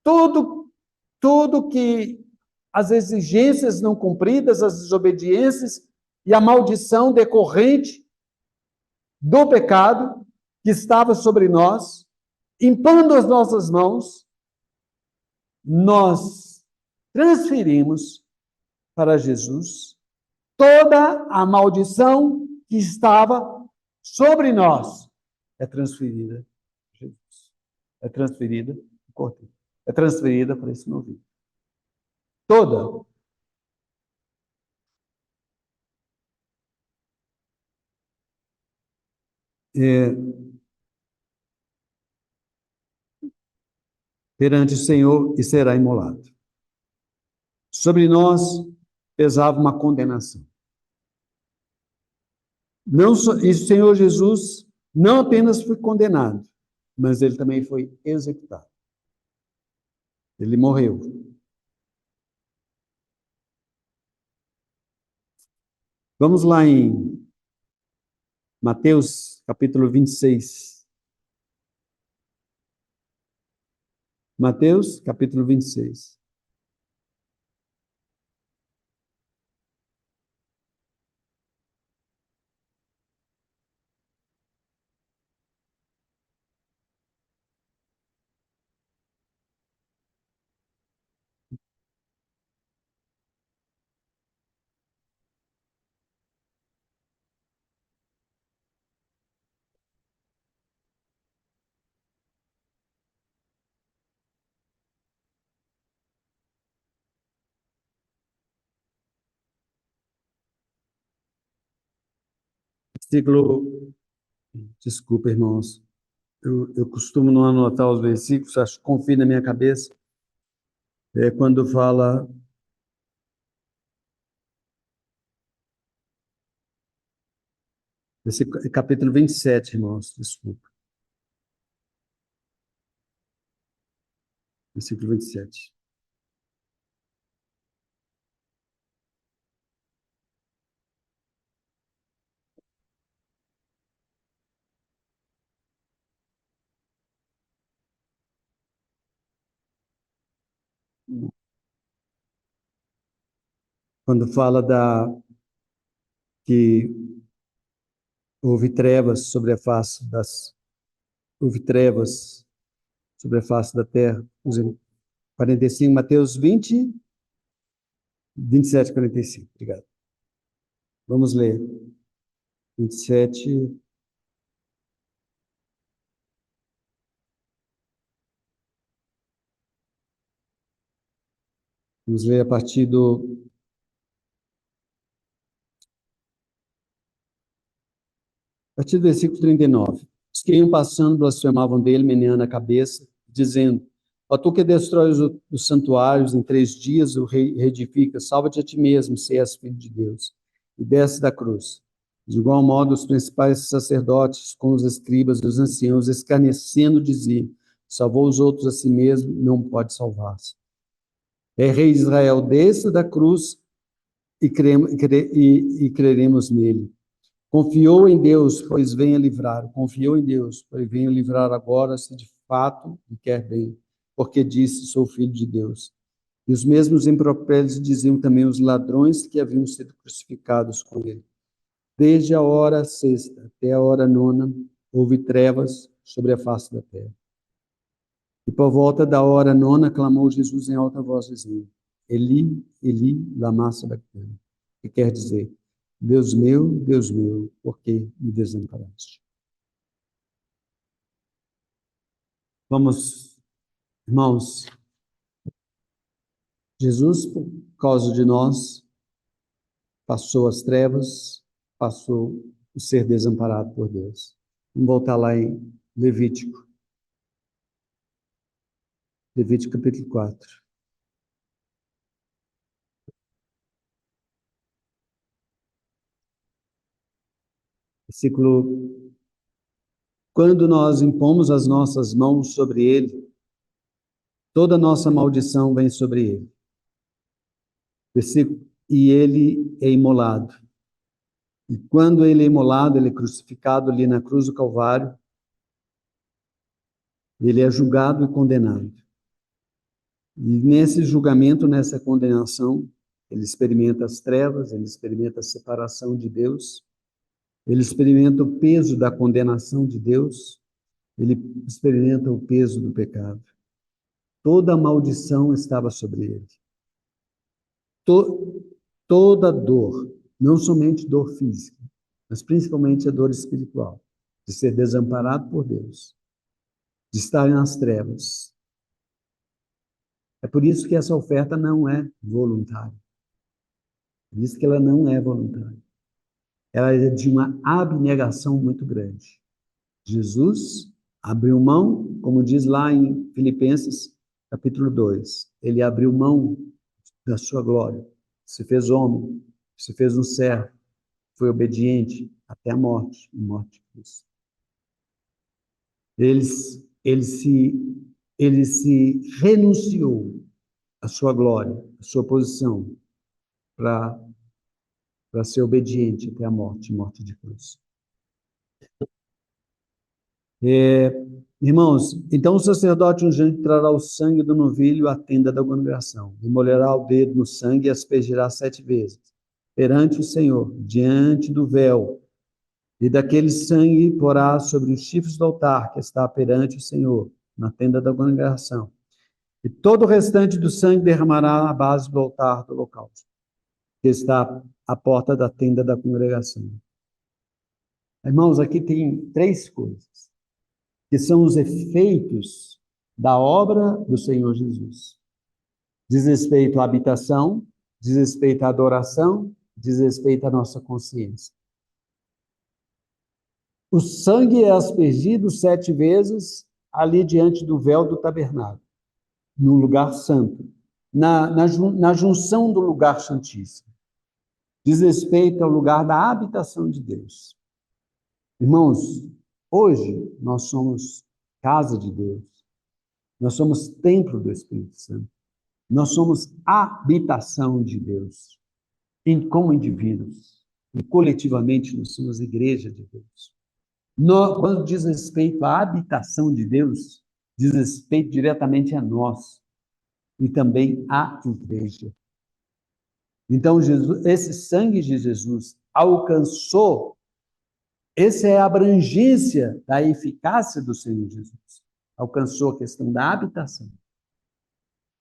Tudo que as exigências não cumpridas, as desobediências e a maldição decorrente do pecado que estava sobre nós, impondo as nossas mãos, nós transferimos para Jesus toda a maldição que estava sobre nós. É transferida para Jesus. É transferida para o Cordeiro. É transferida para esse novilho. Toda. Perante o Senhor e será imolado. Sobre nós pesava uma condenação. Não só, e o Senhor Jesus não apenas foi condenado, mas ele também foi executado. Ele morreu. Vamos lá em Mateus, capítulo 26. Mateus, capítulo 26. Versículo. Desculpa, irmãos. Eu costumo não anotar os versículos, acho que confio na minha cabeça. Quando fala. Capítulo 27, irmãos, desculpa. Versículo 27. Quando fala que houve trevas sobre a face houve trevas sobre a face da terra. 45, Mateus 20, 27, 45. Obrigado. Vamos ler. 27. Vamos ler a partir do versículo 39. Os que iam passando blasfemavam dele, meneando a cabeça, dizendo: Ó tu que destróis os santuários, em 3 dias o reedifica, salva-te a ti mesmo, se és filho de Deus, e desce da cruz. De igual modo, os principais sacerdotes, com os escribas e os anciãos, escarnecendo, diziam: salvou os outros a si mesmo, não pode salvar-se. É rei de Israel, desça da cruz e creremos nele. Confiou em Deus, pois venha livrar. Confiou em Deus, pois venha livrar agora, se de fato lhe quer bem, porque disse: sou filho de Deus. E os mesmos impropérios diziam também os ladrões que haviam sido crucificados com ele. Desde a hora sexta até a hora nona, houve trevas sobre a face da terra. E por volta da hora nona, clamou Jesus em alta voz, dizendo: Eli, Eli, lama sabachthani, que quer dizer: Deus meu, por que me desamparaste? Vamos, irmãos, Jesus, por causa de nós, passou as trevas, passou o ser desamparado por Deus. Vamos voltar lá em Levítico. Levítico capítulo 4. Versículo: quando nós impomos as nossas mãos sobre ele, toda nossa maldição vem sobre ele. Versículo: e ele é imolado. E quando ele é imolado, ele é crucificado ali na cruz do Calvário, ele é julgado e condenado. E nesse julgamento, nessa condenação, ele experimenta as trevas, ele experimenta a separação de Deus, ele experimenta o peso da condenação de Deus, ele experimenta o peso do pecado. Toda a maldição estava sobre ele. Toda dor, não somente dor física, mas principalmente a dor espiritual, de ser desamparado por Deus, de estar nas trevas. É por isso que essa oferta não é voluntária. Por isso que ela não é voluntária. Ela é de uma abnegação muito grande. Jesus abriu mão, como diz lá em Filipenses, capítulo 2. Ele abriu mão da sua glória. Se fez homem, se fez um servo, foi obediente até a morte de Cristo. Ele se renunciou à sua glória, à sua posição, para ser obediente até a morte de cruz. Irmãos, então o sacerdote ungente trará o sangue do novilho à tenda da congregação, e molhará o dedo no sangue e aspergirá 7 vezes, perante o Senhor, diante do véu, e daquele sangue porá sobre os chifres do altar que está perante o Senhor, na tenda da congregação. E todo o restante do sangue derramará à base do altar do holocausto, que está à porta da tenda da congregação. Irmãos, aqui tem 3 coisas, que são os efeitos da obra do Senhor Jesus. Diz respeito à habitação, diz respeito à adoração, diz respeito à nossa consciência. O sangue é aspergido 7 vezes ali diante do véu do tabernáculo, no lugar santo, na junção do lugar santíssimo. Diz respeito ao lugar da habitação de Deus. Irmãos, hoje nós somos casa de Deus, nós somos templo do Espírito Santo, nós somos habitação de Deus, como indivíduos, e coletivamente nós somos igreja de Deus. Quando diz respeito à habitação de Deus, diz respeito diretamente a nós e também à igreja. Então, esse sangue de Jesus alcançou, essa é a abrangência da eficácia do Senhor Jesus. Alcançou a questão da habitação.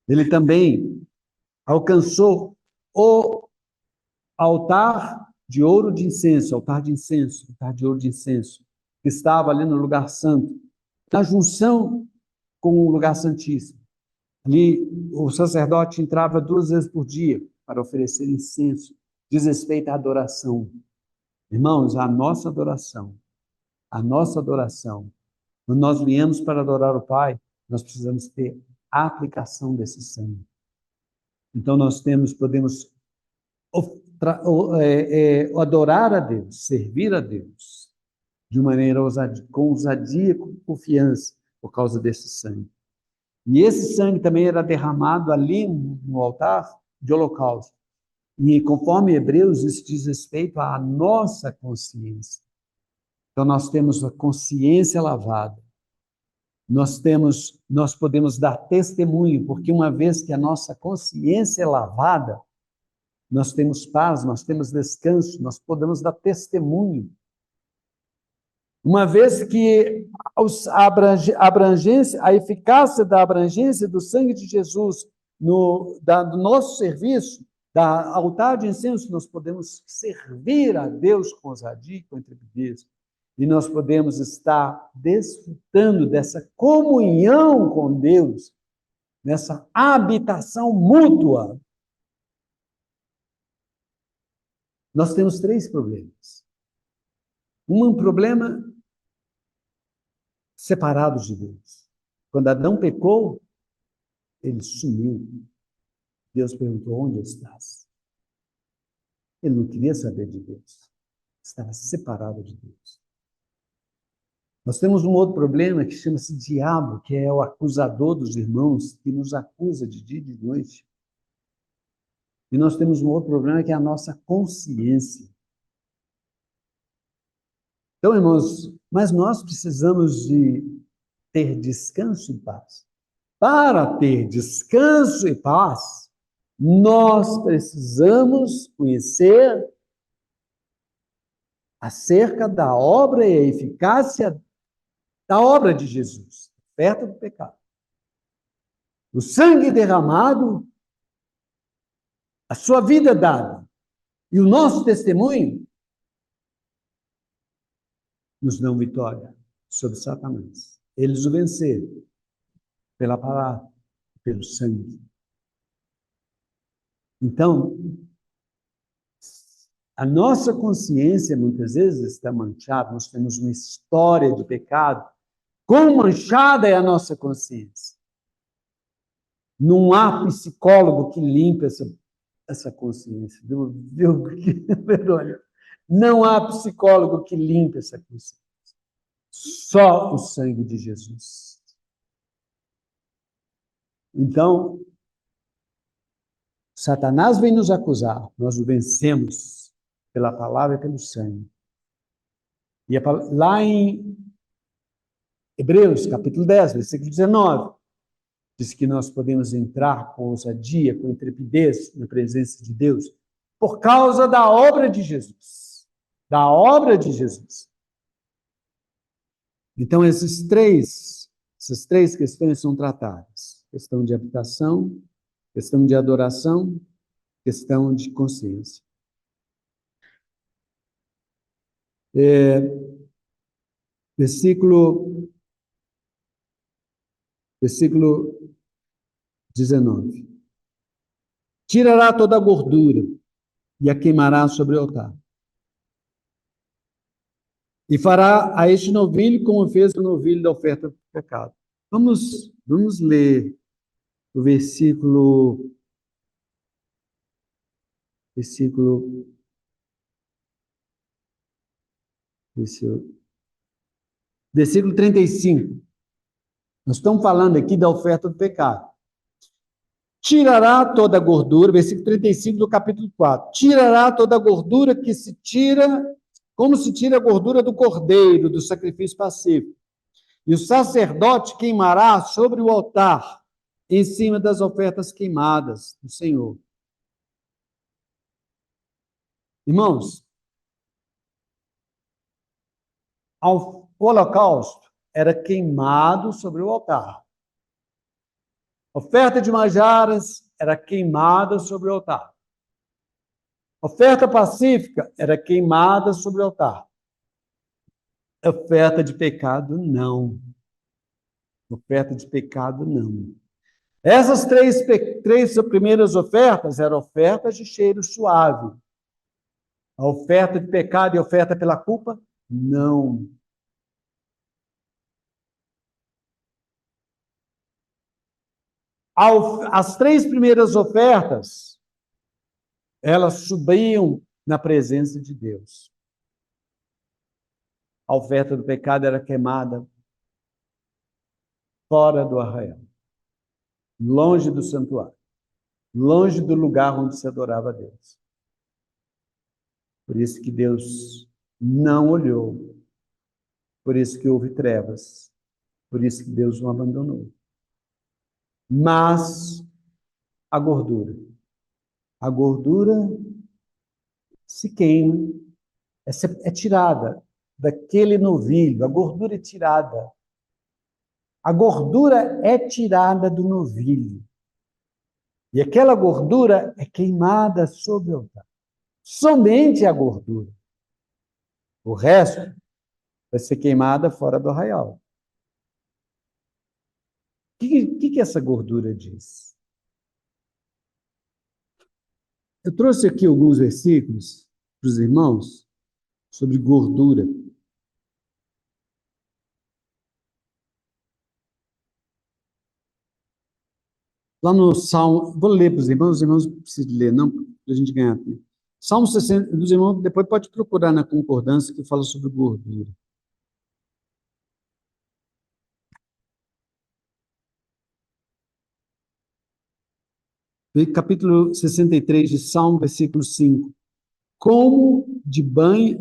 Ele também alcançou o altar de ouro de incenso, altar de ouro de incenso, que estava ali no lugar santo, na junção com o lugar santíssimo. Ali, o sacerdote entrava 2 vezes por dia para oferecer incenso, diz respeito à adoração. Irmãos, a nossa adoração, quando nós viemos para adorar o Pai, nós precisamos ter a aplicação desse sangue. Então, nós podemos adorar a Deus, servir a Deus, de maneira com ousadia, com confiança, por causa desse sangue. E esse sangue também era derramado ali no altar de holocausto. E conforme Hebreus, isso diz respeito à nossa consciência. Então, nós temos a consciência lavada. Nós podemos dar testemunho, porque uma vez que a nossa consciência é lavada, nós temos paz, nós temos descanso, nós podemos dar testemunho. Uma vez que a eficácia da abrangência do sangue de Jesus do nosso serviço, da altar de incenso, nós podemos servir a Deus com ousadia e com intrepidez. E nós podemos estar desfrutando dessa comunhão com Deus, nessa habitação mútua. Nós temos 3 problemas. Um problema separados de Deus. Quando Adão pecou, ele sumiu. Deus perguntou: onde estás? Ele não queria saber de Deus. Estava separado de Deus. Nós temos um outro problema que chama-se diabo, que é o acusador dos irmãos, que nos acusa de dia e de noite. E nós temos um outro problema que é a nossa consciência. Então, irmãos, mas nós precisamos de ter descanso e paz. Para ter descanso e paz, nós precisamos conhecer acerca da obra e a eficácia da obra de Jesus, oferta do pecado. O sangue derramado, a sua vida dada e o nosso testemunho nos dão vitória sobre Satanás. Eles o venceram pela palavra, pelo sangue. Então, a nossa consciência muitas vezes está manchada, nós temos uma história de pecado. Quão manchada é a nossa consciência? Não há psicólogo que limpe essa consciência. Não há psicólogo que limpe essa consciência. Só o sangue de Jesus. Então, Satanás vem nos acusar, nós o vencemos pela palavra e pelo sangue. E lá em Hebreus, capítulo 10, versículo 19, diz que nós podemos entrar com ousadia, com intrepidez na presença de Deus, por causa da obra de Jesus. Da obra de Jesus. Então, essas três questões são tratadas. Questão de habitação, questão de adoração, questão de consciência. Versículo 19. Tirará toda a gordura e a queimará sobre o altar. E fará a este novilho como fez o novilho da oferta do pecado. Vamos ler o versículo 35. Nós estamos falando aqui da oferta do pecado. Tirará toda a gordura, versículo 35 do capítulo 4. Tirará toda a gordura que se tira, como se tira a gordura do cordeiro, do sacrifício pacífico. E o sacerdote queimará sobre o altar, em cima das ofertas queimadas do Senhor. Irmãos, o holocausto era queimado sobre o altar. A oferta de manjares era queimada sobre o altar. A oferta pacífica era queimada sobre o altar. A oferta de pecado, não. A oferta de pecado, não. Essas três primeiras ofertas eram ofertas de cheiro suave. A oferta de pecado e a oferta pela culpa, não. As 3 primeiras ofertas, elas subiam na presença de Deus. A oferta do pecado era queimada fora do arraial, longe do santuário, longe do lugar onde se adorava a Deus. Por isso que Deus não olhou, por isso que houve trevas, por isso que Deus o abandonou. Mas a gordura se queima, é tirada daquele novilho, a gordura é tirada. A gordura é tirada do novilho. E aquela gordura é queimada sobre o altar. Somente a gordura. O resto vai ser queimada fora do arraial. O que essa gordura diz? Eu trouxe aqui alguns versículos para os irmãos sobre gordura. Lá no Salmo, vou ler para os irmãos não precisam ler, não, para a gente ganhar tempo. Salmo 60, dos irmãos, depois pode procurar na concordância que fala sobre gordura. Capítulo 63 de Salmo, versículo 5. Como de banha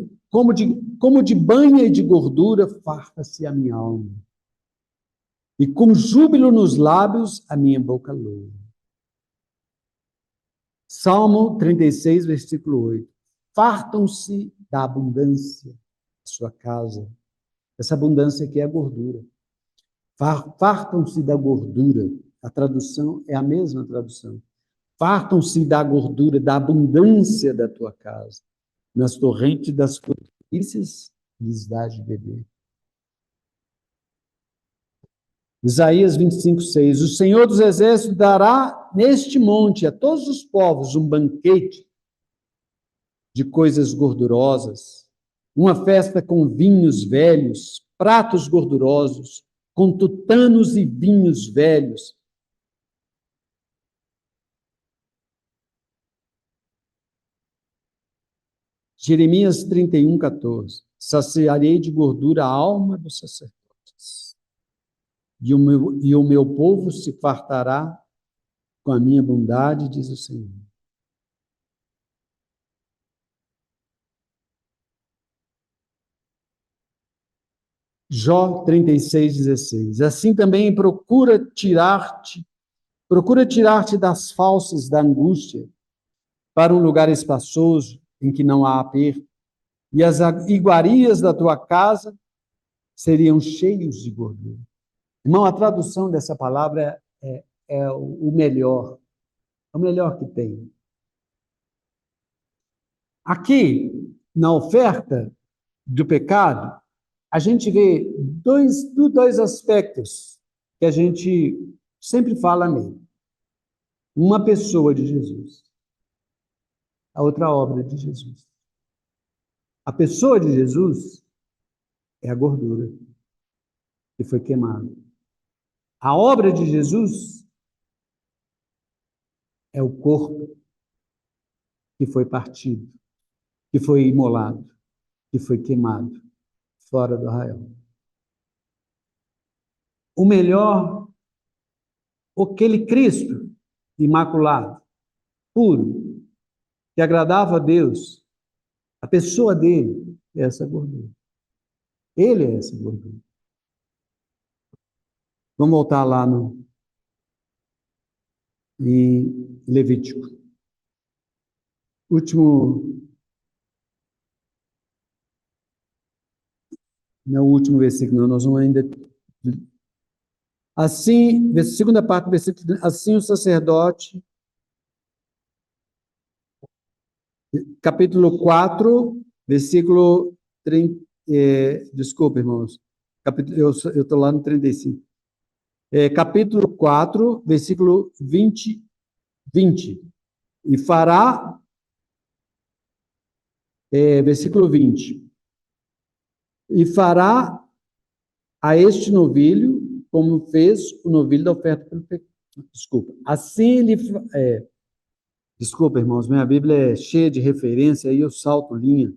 e de gordura farta-se a minha alma, e com júbilo nos lábios a minha boca louva. Salmo 36, versículo 8. Fartam-se da abundância da sua casa. Essa abundância aqui é a gordura. Fartam-se da gordura. A tradução é a mesma tradução. Fartam-se da gordura, da abundância da tua casa. Nas torrentes das delícias lhes dá de beber. Isaías 25, 6. O Senhor dos Exércitos dará neste monte a todos os povos um banquete de coisas gordurosas, uma festa com vinhos velhos, pratos gordurosos, com tutanos e vinhos velhos. Jeremias 31, 14. Saciarei de gordura a alma dos sacerdotes, e o meu povo se fartará com a minha bondade, diz o Senhor. Jó 36, 16. Assim também procura tirar-te das falsas da angústia para um lugar espaçoso em que não há aperto, e as iguarias da tua casa seriam cheios de gordura. Irmão, a tradução dessa palavra é o melhor que tem. Aqui, na oferta do pecado, a gente vê dois aspectos que a gente sempre fala nele. Uma pessoa de Jesus, a outra obra de Jesus. A pessoa de Jesus é a gordura que foi queimada. A obra de Jesus é o corpo que foi partido, que foi imolado, que foi queimado fora do arraial. O melhor, aquele Cristo imaculado, puro, que agradava a Deus, a pessoa dele é essa gordura. Ele é essa gordura. Vamos voltar lá em Levítico. Não, o último versículo, não, nós vamos ainda. Assim, segunda parte do versículo, assim o sacerdote, capítulo 4, versículo 30, desculpa, irmãos, eu estou lá no 35. Capítulo 4, versículo 20. E fará, versículo 20. E fará a este novilho como fez o novilho da oferta Desculpa. Desculpa, irmãos, minha Bíblia é cheia de referência, aí eu salto linha.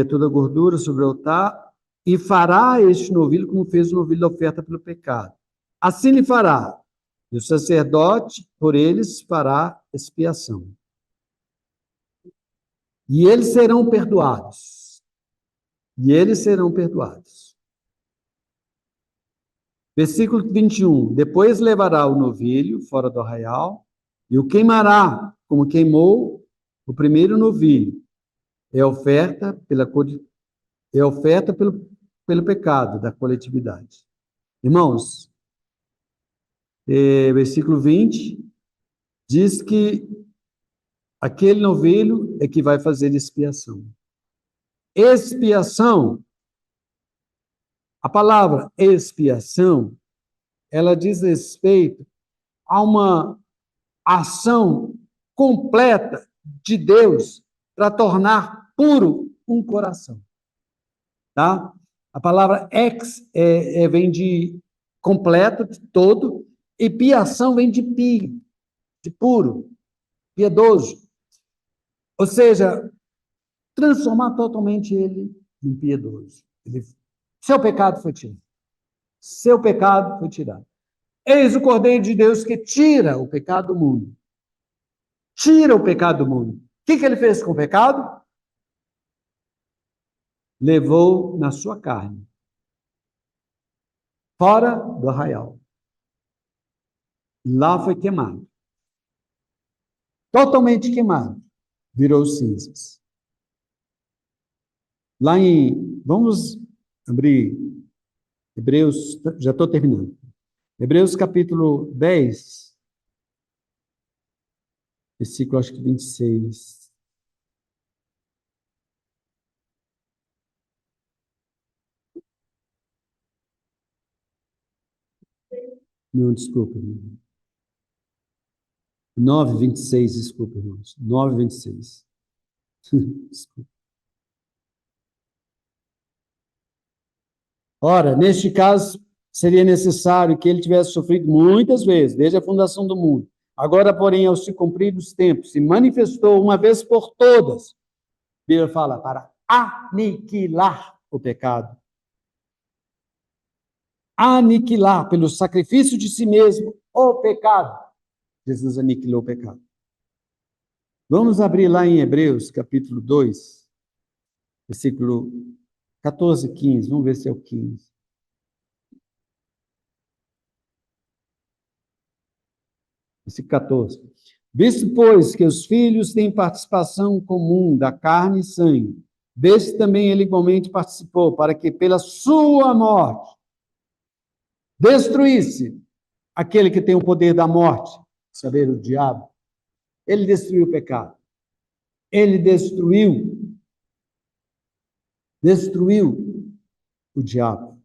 Toda gordura sobre o altar, e fará este novilho como fez o novilho da oferta pelo pecado. Assim lhe fará, e o sacerdote por eles fará expiação. E eles serão perdoados. E eles serão perdoados. Versículo 21. Depois levará o novilho fora do arraial e o queimará, como queimou o primeiro novilho. É oferta pelo pecado da coletividade. Irmãos, versículo 20 diz que aquele novilho é que vai fazer expiação. Expiação, a palavra expiação, ela diz respeito a uma ação completa de Deus para tornar puro um coração. Tá? A palavra vem de completo, de todo, e piação vem de pio, de puro, piedoso. Ou seja, transformar totalmente ele em piedoso. Seu pecado foi tirado. Seu pecado foi tirado. Eis o Cordeiro de Deus que tira o pecado do mundo. Tira o pecado do mundo. O que ele fez com o pecado? Levou na sua carne. Fora do arraial. Lá foi queimado. Totalmente queimado. Virou cinzas. Vamos abrir Hebreus, já estou terminando. Hebreus capítulo 10, versículo acho que 26. Não, desculpa. 9:26, desculpa, irmãos. 9:26. Desculpa. Ora, neste caso, seria necessário que ele tivesse sofrido muitas vezes, desde a fundação do mundo. Agora, porém, ao se cumprir os tempos, se manifestou uma vez por todas. A Bíblia fala, para aniquilar o pecado. Aniquilar, pelo sacrifício de si mesmo, o pecado. Jesus aniquilou o pecado. Vamos abrir lá em Hebreus, capítulo 2, versículo 14, 15. Vamos ver se é o 15. Versículo 14. Visto, pois, que os filhos têm participação comum da carne e sangue, deste também ele igualmente participou, para que pela sua morte destruísse aquele que tem o poder da morte, saber, o diabo. Ele destruiu o pecado. Ele destruiu o diabo.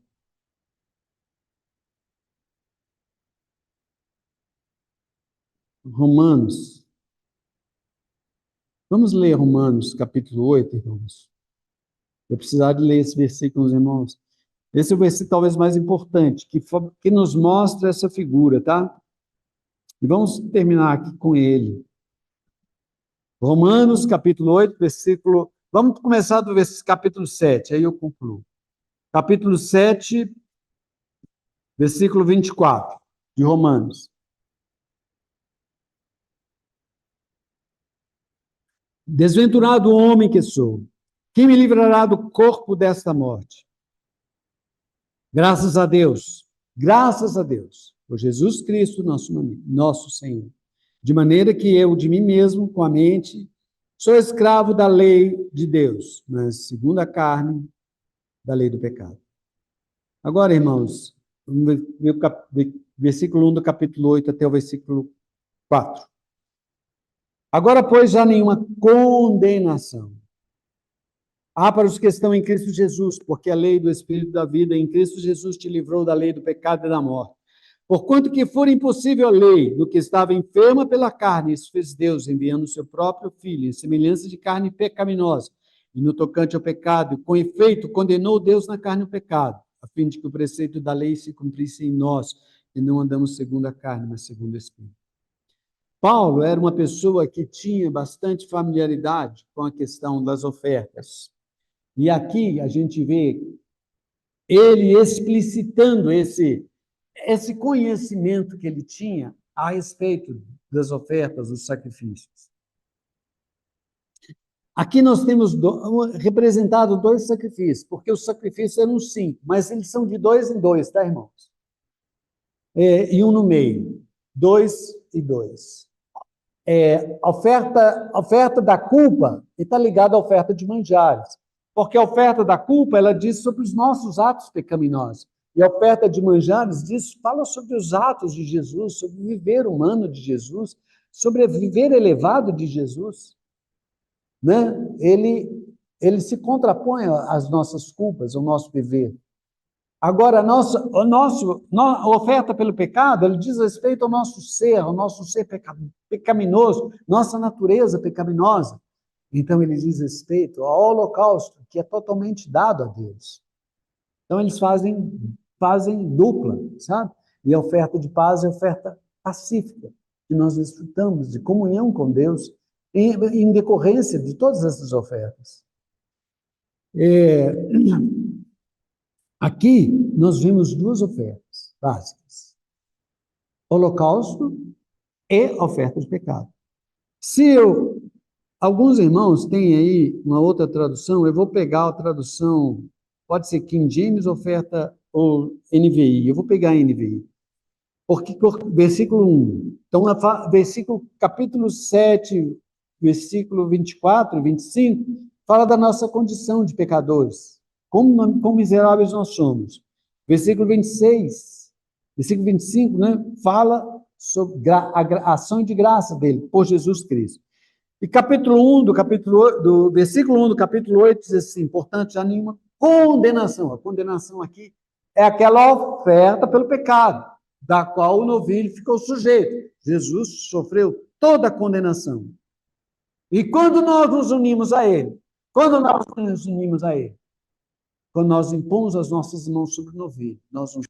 Romanos. Vamos ler Romanos, capítulo 8, irmãos. Eu precisar de ler esse versículo, irmãos. Esse é o versículo talvez mais importante, que nos mostra essa figura, tá? E vamos terminar aqui com ele. Romanos, capítulo 8, versículo... Vamos começar do capítulo 7, aí eu concluo. Capítulo 7, versículo 24, de Romanos. Desventurado homem que sou, quem me livrará do corpo desta morte? Graças a Deus, por Jesus Cristo, nosso Senhor. De maneira que eu, de mim mesmo, com a mente, sou escravo da lei de Deus, mas segundo a carne, da lei do pecado. Agora, irmãos, versículo 1 do capítulo 8 até o versículo 4. Agora, pois, já nenhuma condenação há para os que estão em Cristo Jesus, porque a lei do Espírito da vida em Cristo Jesus te livrou da lei do pecado e da morte. Porquanto que for impossível a lei do que estava enferma pela carne, isso fez Deus, enviando o seu próprio Filho, em semelhança de carne pecaminosa, e no tocante ao pecado, com efeito, condenou Deus na carne o pecado, a fim de que o preceito da lei se cumprisse em nós, e não andamos segundo a carne, mas segundo o Espírito. Paulo era uma pessoa que tinha bastante familiaridade com a questão das ofertas. E aqui a gente vê ele explicitando esse conhecimento que ele tinha a respeito das ofertas, dos sacrifícios. Aqui nós temos representado 2 sacrifícios, porque os sacrifícios eram 5, mas eles são de 2 em 2, tá, irmãos? E um no meio, 2 e 2. A oferta da culpa está ligada à oferta de manjares, porque a oferta da culpa, ela diz sobre os nossos atos pecaminosos, e a oferta de manjares fala sobre os atos de Jesus, sobre o viver humano de Jesus, sobre o viver elevado de Jesus, né? Ele se contrapõe às nossas culpas, ao nosso viver. Agora, a oferta pelo pecado, ele diz respeito ao nosso ser pecaminoso, nossa natureza pecaminosa. Então, ele diz respeito ao holocausto, que é totalmente dado a Deus. Então, eles fazem dupla, sabe? E a oferta de paz é a oferta pacífica, que nós desfrutamos de comunhão com Deus, em decorrência de todas essas ofertas. Aqui, nós vimos 2 ofertas básicas: holocausto e oferta de pecado. Alguns irmãos têm aí uma outra tradução, eu vou pegar a tradução, pode ser King James, oferta, ou NVI, eu vou pegar a NVI. Porque, versículo 1, então, capítulo 7, versículo 24, 25, fala da nossa condição de pecadores. Quão miseráveis nós somos. Versículo 26, versículo 25, né, fala sobre a ação de graça dele, por Jesus Cristo. E capítulo 1, do versículo 1 do capítulo 8, diz assim: portanto, já nenhuma condenação. A condenação aqui é aquela oferta pelo pecado, da qual o novilho ficou sujeito. Jesus sofreu toda a condenação. E quando nós nos unimos a ele, quando nós impomos as nossas mãos sobre o novilho, nós nos...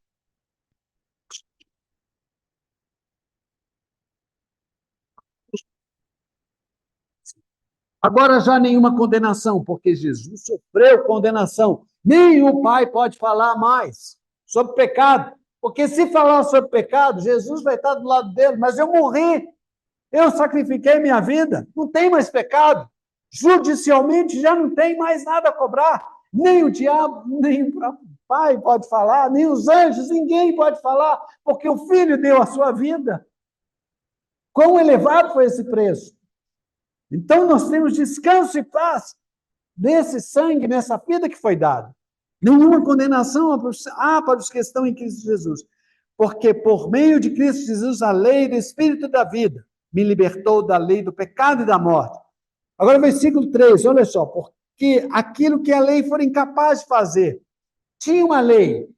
Agora já nenhuma condenação, porque Jesus sofreu condenação. Nem o Pai pode falar mais sobre pecado, porque se falar sobre pecado, Jesus vai estar do lado dele, mas eu morri, eu sacrifiquei minha vida, não tem mais pecado. Judicialmente já não tem mais nada a cobrar. Nem o diabo, nem o próprio Pai pode falar, nem os anjos, ninguém pode falar, porque o Filho deu a sua vida. Quão elevado foi esse preço? Então, nós temos descanso e paz nesse sangue, nessa vida que foi dada. Nenhuma condenação há para os que estão em Cristo Jesus. Porque por meio de Cristo Jesus, a lei do Espírito da vida me libertou da lei do pecado e da morte. Agora, versículo 3, olha só. Porque aquilo que a lei for incapaz de fazer, tinha uma lei,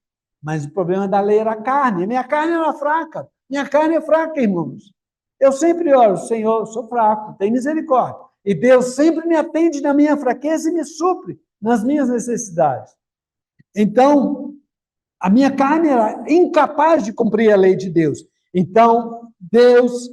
mas o problema da lei era a carne. Minha carne era fraca. Minha carne é fraca, irmãos. Eu sempre oro: Senhor, eu sou fraco, tem misericórdia. E Deus sempre me atende na minha fraqueza e me supre nas minhas necessidades. Então, a minha carne era incapaz de cumprir a lei de Deus. Então, Deus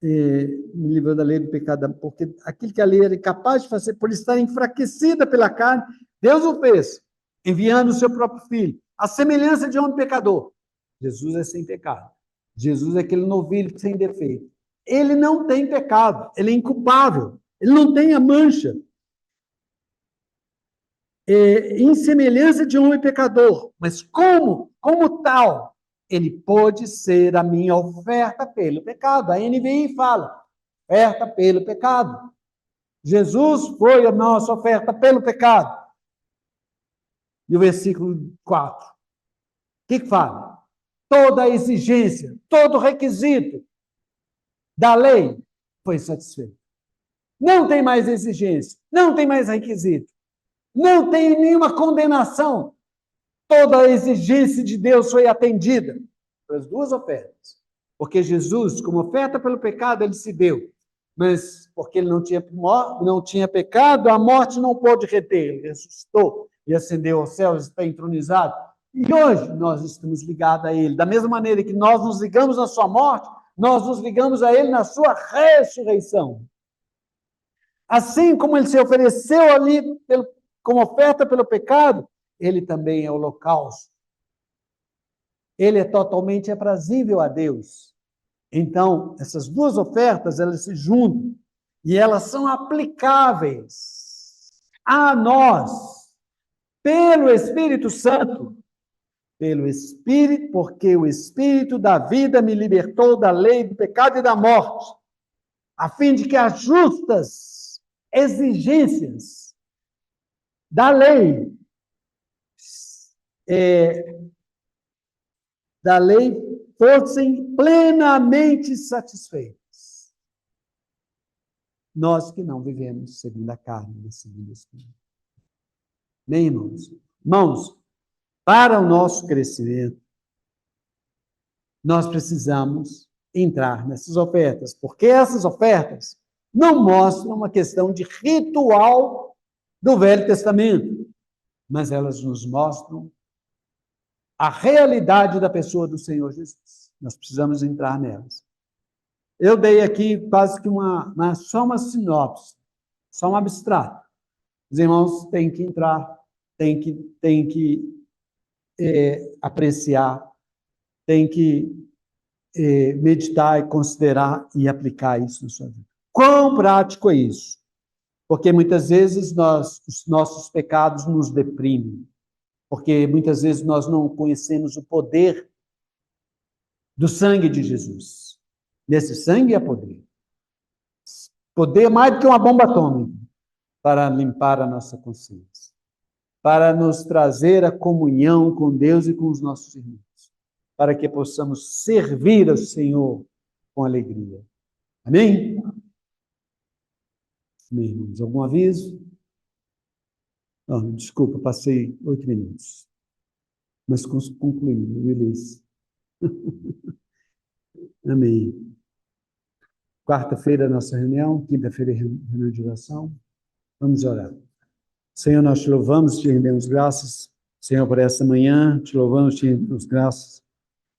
me livrou da lei do pecado, porque aquilo que a lei era incapaz de fazer, por estar enfraquecida pela carne, Deus o fez, enviando o seu próprio Filho, a semelhança de um pecador. Jesus é sem pecado. Jesus é aquele novilho sem defeito. Ele não tem pecado, ele é inculpável, ele não tem a mancha. Em semelhança de um homem pecador, mas como tal, ele pode ser a minha oferta pelo pecado. A NVI fala, oferta pelo pecado. Jesus foi a nossa oferta pelo pecado. E o versículo 4, o que fala? Toda a exigência, todo requisito da lei foi satisfeito. Não tem mais exigência, não tem mais requisito, não tem nenhuma condenação. Toda a exigência de Deus foi atendida pelas 2 ofertas. Porque Jesus, como oferta pelo pecado, ele se deu. Mas porque ele não tinha pecado, a morte não pôde reter. Ele ressuscitou e ascendeu aos céus, está entronizado. E hoje nós estamos ligados a Ele. Da mesma maneira que nós nos ligamos na sua morte, nós nos ligamos a Ele na sua ressurreição. Assim como Ele se ofereceu ali como oferta pelo pecado, Ele também é holocausto. Ele é totalmente aprazível a Deus. Então, essas duas ofertas, elas se juntam e elas são aplicáveis a nós pelo Espírito Santo. Pelo Espírito, porque o Espírito da vida me libertou da lei do pecado e da morte, a fim de que as justas exigências da lei, fossem plenamente satisfeitas. Nós que não vivemos segundo a carne, mas segundo o Espírito. Bem, irmãos? Irmãos, para o nosso crescimento, nós precisamos entrar nessas ofertas, porque essas ofertas não mostram uma questão de ritual do Velho Testamento, mas elas nos mostram a realidade da pessoa do Senhor Jesus. Nós precisamos entrar nelas. Eu dei aqui quase que só uma sinopse, só um abstrato. Os irmãos têm que entrar, têm que apreciar, têm que meditar e considerar e aplicar isso na sua vida. Quão prático é isso? Porque muitas vezes os nossos pecados nos deprimem, porque muitas vezes nós não conhecemos o poder do sangue de Jesus. Nesse sangue há poder. Poder mais do que uma bomba atômica para limpar a nossa consciência, para nos trazer a comunhão com Deus e com os nossos irmãos, para que possamos servir ao Senhor com alegria. Amém? Amém, irmãos. Algum aviso? Desculpa, passei 8 minutos. Mas concluindo, Willis. Amém. Quarta-feira, nossa reunião. Quinta-feira, reunião de oração. Vamos orar. Senhor, nós te louvamos, te rendemos graças, Senhor, por essa manhã. Te louvamos, te rendemos graças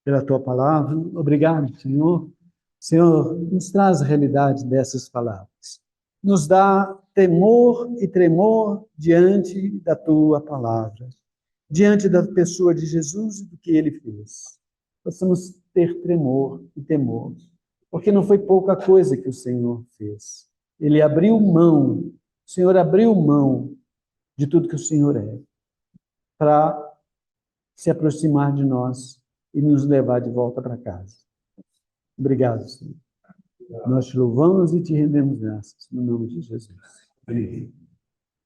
pela tua palavra. Obrigado, Senhor. Senhor, nos traz a realidade dessas palavras. Nos dá temor e tremor diante da tua palavra, diante da pessoa de Jesus e do que ele fez. Possamos ter tremor e temor, porque não foi pouca coisa que o Senhor fez. Ele abriu mão, o Senhor abriu mão de tudo que o Senhor é, para se aproximar de nós e nos levar de volta para casa. Obrigado, Senhor. Nós te louvamos e te rendemos graças, no nome de Jesus. Amém.